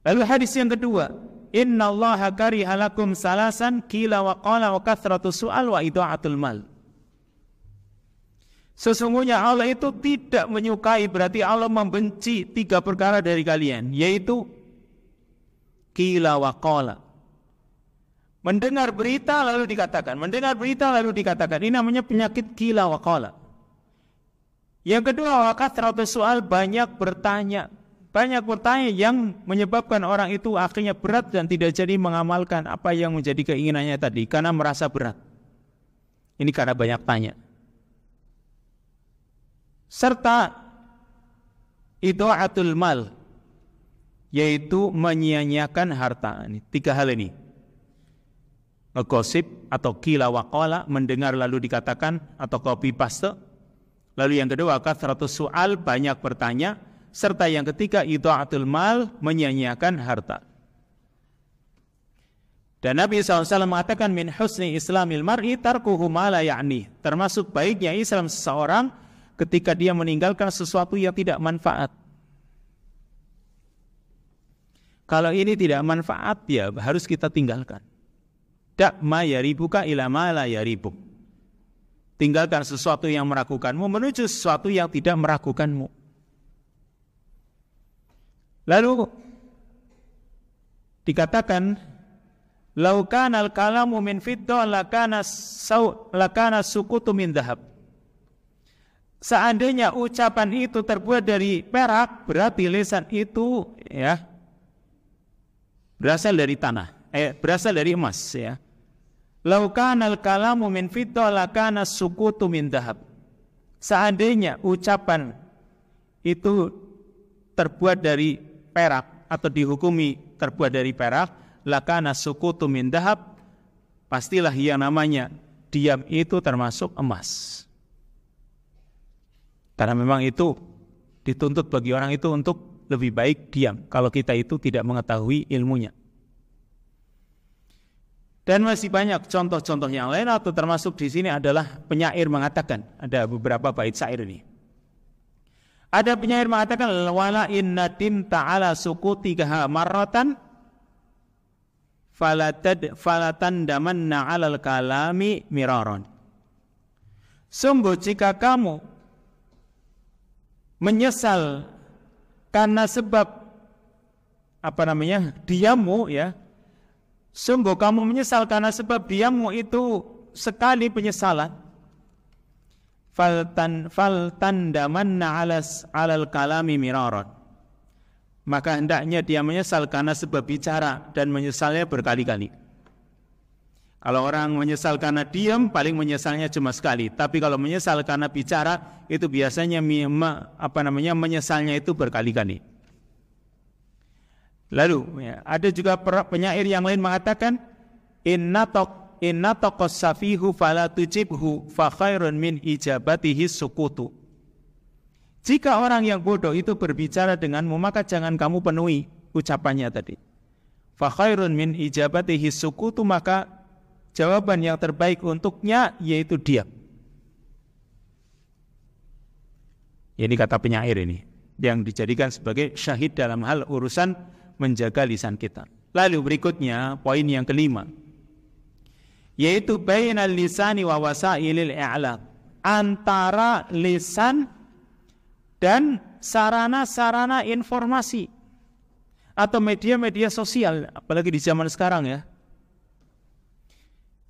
Lalu hadis yang kedua, innallaha kariha lakum salasan qila wa qala wa kathratu su'al wa ida'atul mal. Sesungguhnya Allah itu tidak menyukai, berarti Allah membenci 3 perkara dari kalian, yaitu qila wa qala. Mendengar berita lalu dikatakan, ini namanya penyakit qila wa qala. Yang kedua, wa kathratu su'al, banyak bertanya yang menyebabkan orang itu akhirnya berat dan tidak jadi mengamalkan apa yang menjadi keinginannya tadi karena merasa berat. Ini karena banyak tanya. Serta ida'atul mal, yaitu menyia-nyiakan harta. Ini 3 hal ini. Ngegosip atau qila wa qala, mendengar lalu dikatakan atau copy paste. Lalu yang kedua, kathratu su'al, banyak bertanya. Serta yang ketiga, ida'atul mal, menyia-nyiakan harta. Dan Nabi SAW mengatakan, min husni islamil mar'i tarkuhu ma la ya'ni. Termasuk baiknya Islam seseorang ketika dia meninggalkan sesuatu yang tidak manfaat. Kalau ini tidak manfaat, ya harus kita tinggalkan. Da' ma yaribuka ila ma la yaribuk. Tinggalkan sesuatu yang meragukanmu menuju sesuatu yang tidak meragukanmu. Lalu dikatakan, lau kana al-kalamu min fiddah lakana sukutu min dhahab. Seandainya ucapan itu terbuat dari perak, berarti lisan itu ya berasal dari berasal dari emas ya. Lau kana al-kalamu min fiddah lakana sukutu min dhahab. Seandainya ucapan itu terbuat dari perak atau dihukumi terbuat dari perak, lakana sukutu min dhahab, pastilah yang namanya diam itu termasuk emas. Karena memang itu dituntut bagi orang itu untuk lebih baik diam kalau kita itu tidak mengetahui ilmunya. Dan masih banyak contoh-contoh yang lain, atau termasuk di sini adalah penyair mengatakan, ada beberapa bait syair ini. Ada penyair mengatakan, wala inna timta ala sukutika marratan falatandamanna alal kalami miraron. Sungguh jika kamu menyesal karena sebab diammu ya, sungguh kamu menyesal karena sebab diammu itu sekali penyesalan. Faltandamanna alal kalami miraron. maka hendaknya dia menyesal karena sebab bicara dan menyesalnya berkali-kali. Kalau orang menyesal karena diam, paling menyesalnya cuma sekali. Tapi kalau menyesal karena bicara, itu biasanya menyesalnya itu berkali-kali. Lalu ada juga penyair yang lain mengatakan, Inna taqas safihu fala tujibhu fa khairun min ijabatihi sukutu. Jika orang yang bodoh itu berbicara denganmu, maka jangan kamu penuhi ucapannya tadi. Fa khairun min ijabatihi sukutu, maka jawaban yang terbaik untuknya yaitu diam. Ini kata penyair ini yang dijadikan sebagai syahid dalam hal urusan menjaga lisan kita. Lalu berikutnya poin yang kelima, yaitu bainal lisani wa wasailil i'lam, antara lisan dan sarana-sarana informasi atau media-media sosial, apalagi di zaman sekarang ya.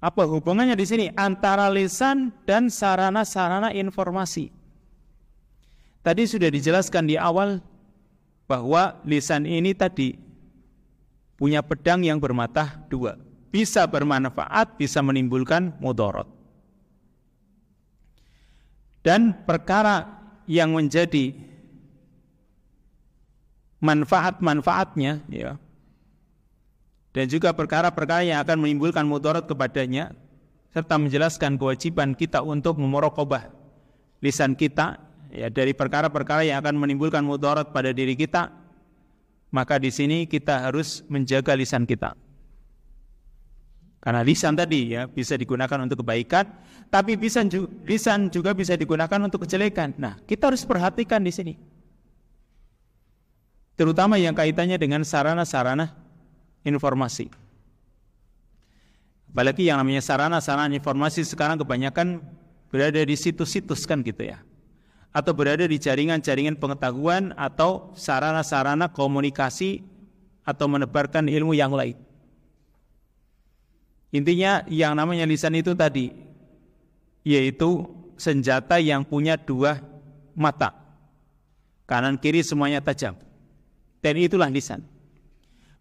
Apa hubungannya di sini antara lisan dan sarana-sarana informasi? Tadi sudah dijelaskan di awal bahwa lisan ini tadi punya pedang yang bermata dua, bisa bermanfaat, bisa menimbulkan mudarat. Dan perkara yang menjadi manfaat-manfaatnya ya, dan juga perkara-perkara yang akan menimbulkan mudarat kepadanya, serta menjelaskan kewajiban kita untuk memuraqabah lisan kita ya, dari perkara-perkara yang akan menimbulkan mudarat pada diri kita. Maka di sini kita harus menjaga lisan kita, karena lisan tadi ya bisa digunakan untuk kebaikan, tapi lisan juga bisa digunakan untuk kejelekan. Nah, kita harus perhatikan di sini, terutama yang kaitannya dengan sarana-sarana informasi. Apalagi yang namanya sarana-sarana informasi sekarang kebanyakan berada di situs-situs kan gitu ya, atau berada di jaringan-jaringan pengetahuan atau sarana-sarana komunikasi atau menebarkan ilmu yang lain. Intinya yang namanya lisan itu tadi, yaitu senjata yang punya dua mata, kanan kiri semuanya tajam, dan itulah lisan.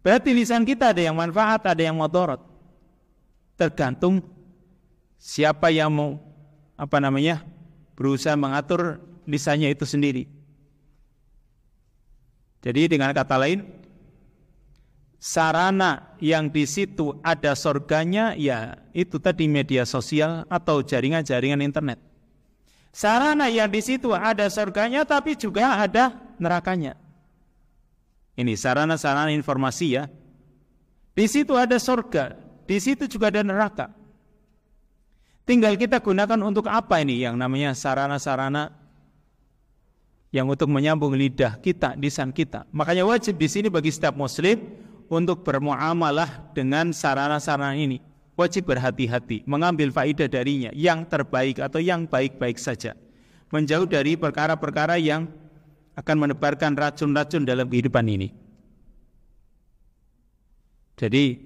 Berarti lisan kita ada yang manfaat, ada yang mudarat. Tergantung siapa yang mau berusaha mengatur lisannya itu sendiri. Jadi dengan kata lain, sarana yang di situ ada surganya ya itu tadi media sosial atau jaringan-jaringan internet. Sarana yang di situ ada surganya tapi juga ada nerakanya. Ini sarana-sarana informasi ya. Di situ ada surga, di situ juga ada neraka. Tinggal kita gunakan untuk apa ini yang namanya sarana-sarana yang untuk menyambung lidah kita, lisan kita. Makanya wajib di sini bagi setiap muslim untuk bermuamalah dengan sarana-sarana ini. Wajib berhati-hati, mengambil faedah darinya yang terbaik atau yang baik-baik saja. Menjauh dari perkara-perkara yang akan menebarkan racun-racun dalam kehidupan ini. Jadi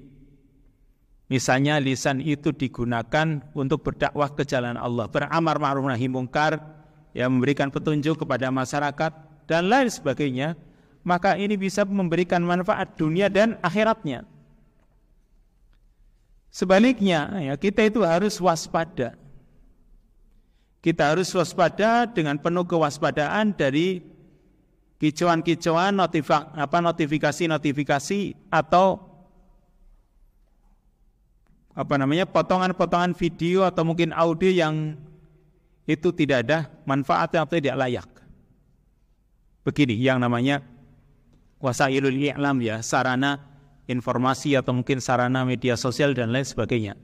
misalnya lisan itu digunakan untuk berdakwah ke jalan Allah, beramar ma'ruf nahi mungkar, yang memberikan petunjuk kepada masyarakat dan lain sebagainya, maka ini bisa memberikan manfaat dunia dan akhiratnya. Sebaliknya ya, kita itu harus waspada. Kita harus waspada dengan penuh kewaspadaan dari kicauan-kicauan, notifikasi-notifikasi atau potongan-potongan video atau mungkin audio yang itu tidak ada manfaat atau tidak layak. Begini yang namanya wasailul i'lam ya, sarana informasi atau mungkin sarana media sosial dan lain sebagainya.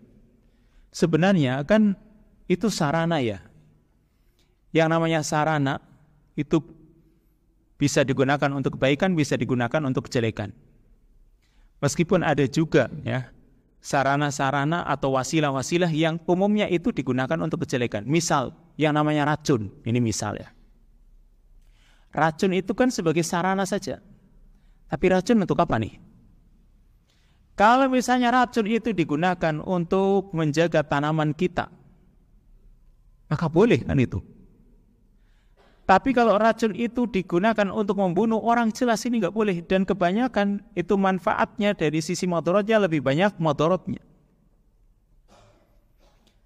Sebenarnya kan itu sarana ya. Yang namanya sarana itu bisa digunakan untuk kebaikan, bisa digunakan untuk kejelekan. Meskipun ada juga ya sarana-sarana atau wasilah-wasilah yang umumnya itu digunakan untuk kejelekan. Misal yang namanya racun, ini misal ya. Racun itu kan sebagai sarana saja. Tapi racun untuk apa nih? Kalau misalnya racun itu digunakan untuk menjaga tanaman kita, maka boleh kan itu. Tapi kalau racun itu digunakan untuk membunuh orang, jelas ini nggak boleh. Dan kebanyakan itu manfaatnya dari sisi mudaratnya lebih banyak mudaratnya.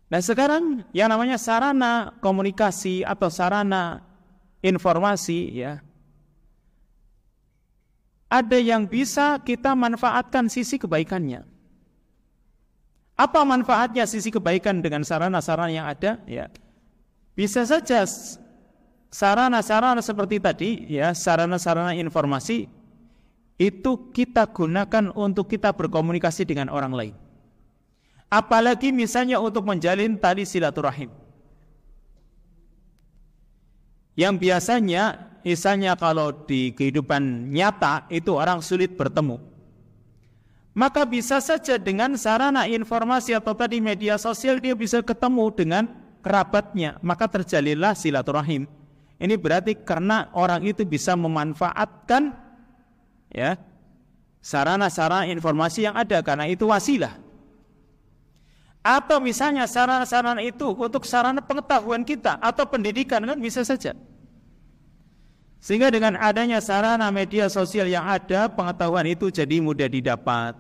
Nah sekarang yang namanya sarana komunikasi atau sarana informasi, ya, ada yang bisa kita manfaatkan sisi kebaikannya. Apa manfaatnya sisi kebaikan dengan sarana-sarana yang ada? Ya, bisa saja sarana-sarana seperti tadi, ya, sarana-sarana informasi itu kita gunakan untuk kita berkomunikasi dengan orang lain. Apalagi misalnya untuk menjalin tali silaturahim. Yang biasanya, misalnya kalau di kehidupan nyata itu orang sulit bertemu. Maka bisa saja dengan sarana informasi atau tadi media sosial dia bisa ketemu dengan kerabatnya, maka terjalinlah silaturahim. Ini berarti karena orang itu bisa memanfaatkan, ya, sarana-sarana informasi yang ada, karena itu wasilah. Atau misalnya sarana-sarana itu untuk sarana pengetahuan kita atau pendidikan, kan bisa saja. Sehingga dengan adanya sarana media sosial yang ada, pengetahuan itu jadi mudah didapat.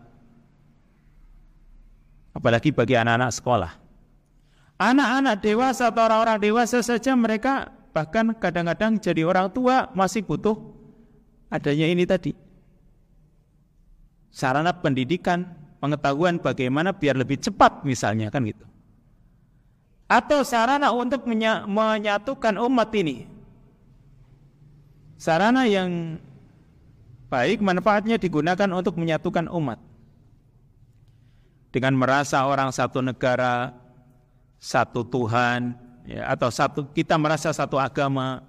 Apalagi bagi anak-anak sekolah. Anak-anak dewasa atau orang-orang dewasa saja mereka bahkan kadang-kadang jadi orang tua masih butuh adanya ini tadi. Sarana pendidikan, pengetahuan bagaimana biar lebih cepat misalnya, kan gitu. Atau sarana untuk menyatukan umat ini. Sarana yang baik manfaatnya digunakan untuk menyatukan umat. Dengan merasa orang satu negara, satu Tuhan, ya, atau kita merasa satu agama,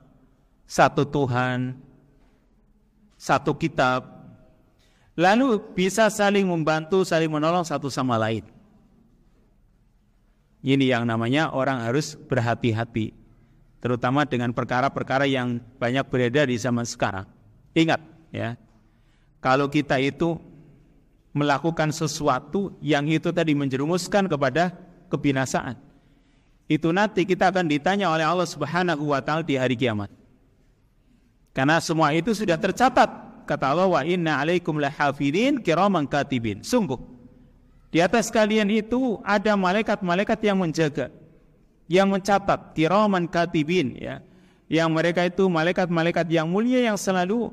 satu Tuhan, satu kitab. Lalu bisa saling membantu, saling menolong satu sama lain. Ini yang namanya orang harus berhati-hati, terutama dengan perkara-perkara yang banyak beredar di zaman sekarang. Ingat, ya, kalau kita itu melakukan sesuatu yang itu tadi menjerumuskan kepada kebinasaan, itu nanti kita akan ditanya oleh Allah Subhanahu wa taala di hari kiamat. Karena semua itu sudah tercatat. Kata Allah, wa inna alaikum lahafidin kiraman katibin. Sungguh di atas kalian itu ada malaikat-malaikat yang menjaga, yang mencatat, kiraman katibin, ya. Yang mereka itu malaikat-malaikat yang mulia yang selalu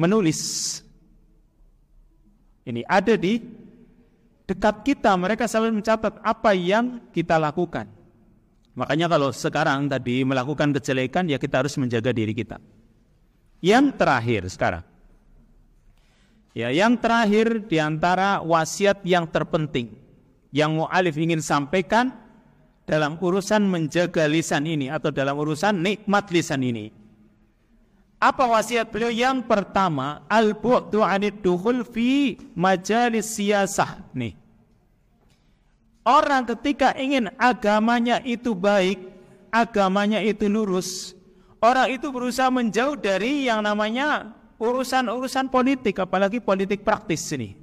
menulis. Ini ada di dekat kita, mereka selalu mencatat apa yang kita lakukan. Makanya kalau sekarang tadi melakukan kejelekan, ya kita harus menjaga diri kita. Yang terakhir sekarang, ya, yang terakhir diantara wasiat yang terpenting yang mu'alif ingin sampaikan dalam urusan menjaga lisan ini atau dalam urusan nikmat lisan ini. Apa wasiat beliau? Yang pertama, al-bu'du 'anid dukhul fi majalis siyasah. Nih, orang ketika ingin agamanya itu baik, agamanya itu lurus, orang itu berusaha menjauh dari yang namanya urusan-urusan politik, apalagi politik praktis ini.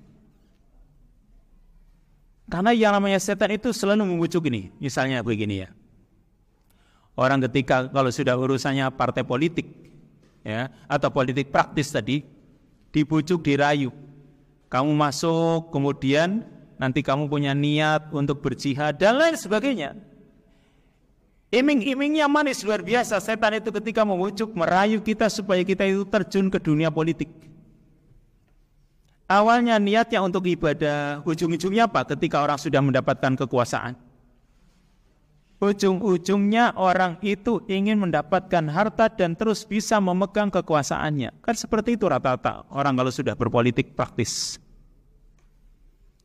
Karena yang namanya setan itu selalu membujuk ini. Misalnya begini, ya, orang ketika kalau sudah urusannya partai politik, ya, atau politik praktis tadi, dibujuk, dirayu, kamu masuk, kemudian nanti kamu punya niat untuk berjihad dan lain sebagainya. Iming-imingnya manis luar biasa. Setan itu ketika membujuk, merayu kita supaya kita itu terjun ke dunia politik. Awalnya niatnya untuk ibadah, ujung-ujungnya apa? Ketika orang sudah mendapatkan kekuasaan, ujung-ujungnya orang itu ingin mendapatkan harta dan terus bisa memegang kekuasaannya. Kan seperti itu rata-rata orang kalau sudah berpolitik praktis.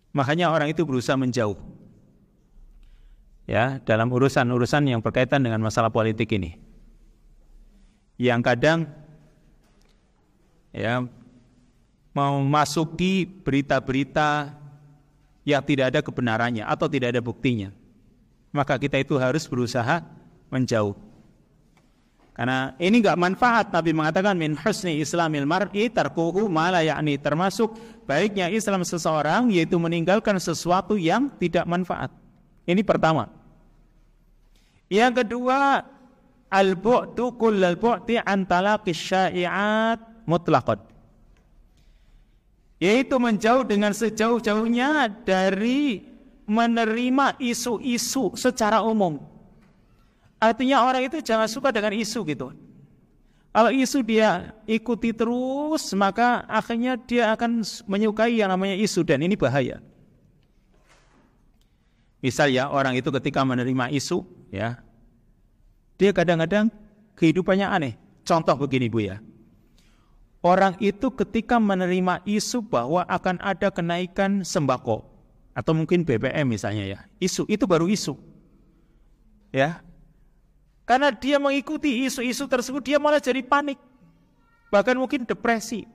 Makanya orang itu berusaha menjauh, ya, dalam urusan-urusan yang berkaitan dengan masalah politik ini. Yang kadang, ya, memasuki berita-berita yang tidak ada kebenarannya atau tidak ada buktinya, maka kita itu harus berusaha menjauh. Karena ini enggak manfaat. Nabi mengatakan min husni islamil mar'i tarkuhu ma la ya'ni, termasuk baiknya Islam seseorang yaitu meninggalkan sesuatu yang tidak manfaat. Ini pertama. Yang kedua, al-bu'du kullal bu'di an talaqis syai'at mutlaqan, yaitu menjauh dengan sejauh-jauhnya dari menerima isu-isu secara umum. Artinya orang itu jangan suka dengan isu gitu. Kalau isu dia ikuti terus, maka akhirnya dia akan menyukai yang namanya isu, dan ini bahaya. Misal ya, orang itu ketika menerima isu, ya, dia kadang-kadang kehidupannya aneh. Contoh begini Bu ya. Orang itu ketika menerima isu bahwa akan ada kenaikan sembako atau mungkin BBM misalnya ya. Isu itu baru isu. Ya. Karena dia mengikuti isu-isu tersebut, dia malah jadi panik. Bahkan mungkin depresi.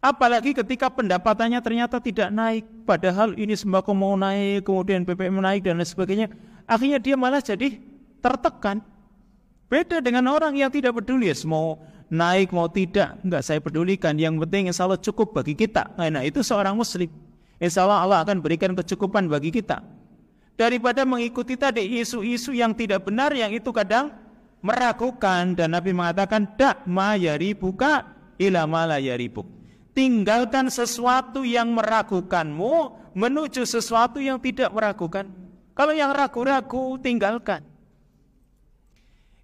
Apalagi ketika pendapatannya ternyata tidak naik, padahal ini sembako mau naik, kemudian BBM naik dan lain sebagainya. Akhirnya dia malah jadi tertekan. Beda dengan orang yang tidak peduli, ya, mau naik mau tidak, enggak saya pedulikan. Yang penting insya Allah cukup bagi kita. Nah itu seorang muslim. Insya Allah akan berikan kecukupan bagi kita. Daripada mengikuti tadi isu-isu yang tidak benar, yang itu kadang meragukan. Dan Nabi mengatakan, dak ma yaribuka ila ma la yaribuk. Tinggalkan sesuatu yang meragukanmu menuju sesuatu yang tidak meragukan. Kalau yang ragu-ragu, tinggalkan.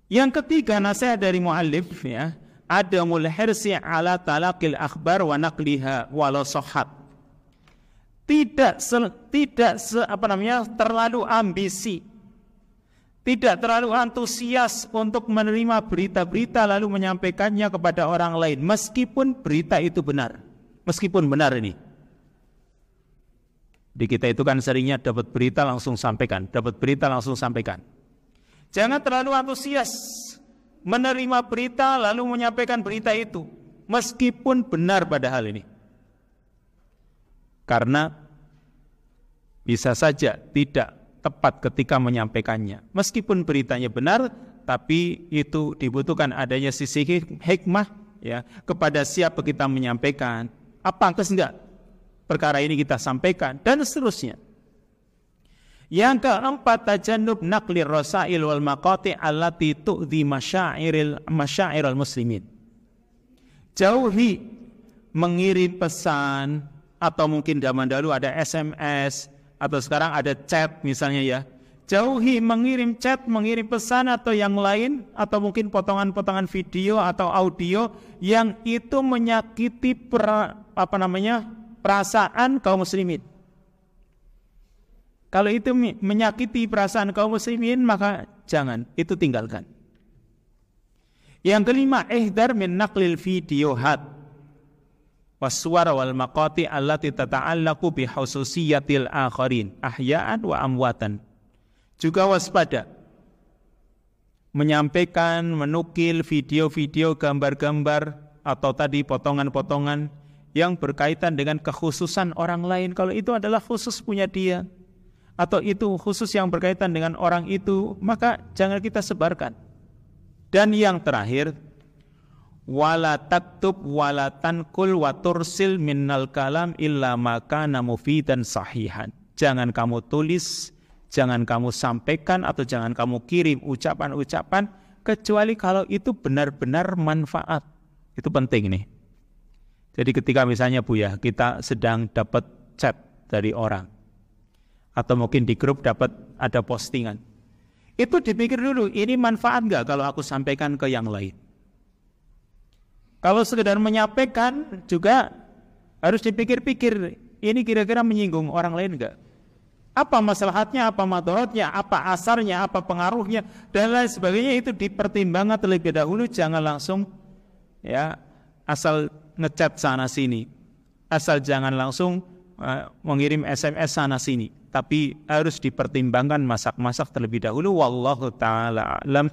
Yang ketiga, nasihat dari muallif ya, adamul hirsi ala talaqil akhbar wa naqliha walau sahhat. Terlalu ambisi, tidak terlalu antusias untuk menerima berita-berita lalu menyampaikannya kepada orang lain, meskipun berita itu benar, meskipun benar ini. Di kita itu kan seringnya dapat berita langsung sampaikan, dapat berita langsung sampaikan. Jangan terlalu antusias menerima berita lalu menyampaikan berita itu, meskipun benar pada hal ini. Karena bisa saja tidak tepat ketika menyampaikannya. Meskipun beritanya benar, tapi itu dibutuhkan adanya sisi hikmah ya, kepada siapa kita menyampaikan. Apa pantas enggak perkara ini kita sampaikan, dan seterusnya. Yang keempat, tajannub naqlir rasail wal maqati' allati tu'dhi masya'iril muslimin. Jauhi mengirim pesan, atau mungkin zaman dahulu ada SMS, atau sekarang ada chat misalnya ya. Jauhi mengirim chat, mengirim pesan atau yang lain, atau mungkin potongan-potongan video atau audio yang itu menyakiti perasaan kaum muslimin. Kalau itu menyakiti perasaan kaum muslimin, maka jangan, itu tinggalkan. Yang kelima, ihdar min naqlil videohat waswar wal maqati allati tata'allaqu bi khususiyatil akharin ahya'an wa amwatan. Juga waspada menyampaikan, menukil video-video, gambar-gambar atau tadi potongan-potongan yang berkaitan dengan kekhususan orang lain. Kalau itu adalah khusus punya dia, atau itu khusus yang berkaitan dengan orang itu, maka jangan kita sebarkan. Dan yang terakhir, wala taktub wala tankul wa tursil minnal kalam illa ma kana mufidan sahihan. Jangan kamu tulis, jangan kamu sampaikan, atau jangan kamu kirim ucapan-ucapan kecuali kalau itu benar-benar manfaat. Itu penting nih. Jadi ketika misalnya Bu ya, kita sedang dapat chat dari orang, atau mungkin di grup dapat ada postingan, itu dipikir dulu, ini manfaat enggak kalau aku sampaikan ke yang lain. Kalau sekedar menyampaikan juga harus dipikir-pikir, ini kira-kira menyinggung orang lain enggak? Apa maslahatnya, apa madaratnya, apa asarnya, apa pengaruhnya, dan lain sebagainya. Itu dipertimbangkan terlebih dahulu. Jangan langsung ya asal ngechat sana sini, asal jangan langsung mengirim SMS sana sini, tapi harus dipertimbangkan, masak-masak terlebih dahulu. Wallahu ta'ala a'lam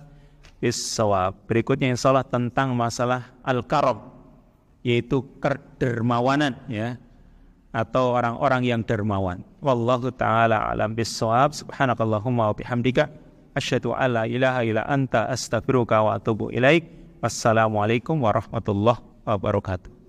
bis-shawab. Berikutnya insyaallah tentang masalah al-karam, yaitu kedermawanan ya, atau orang-orang yang dermawan. Wallahu ta'ala a'lam bis-shawab. Subhanakallahumma wa bihamdika asyhadu an la ilaha illa anta astaghfiruka wa atubu ilaik. Wassalamualaikum warahmatullahi wabarakatuh.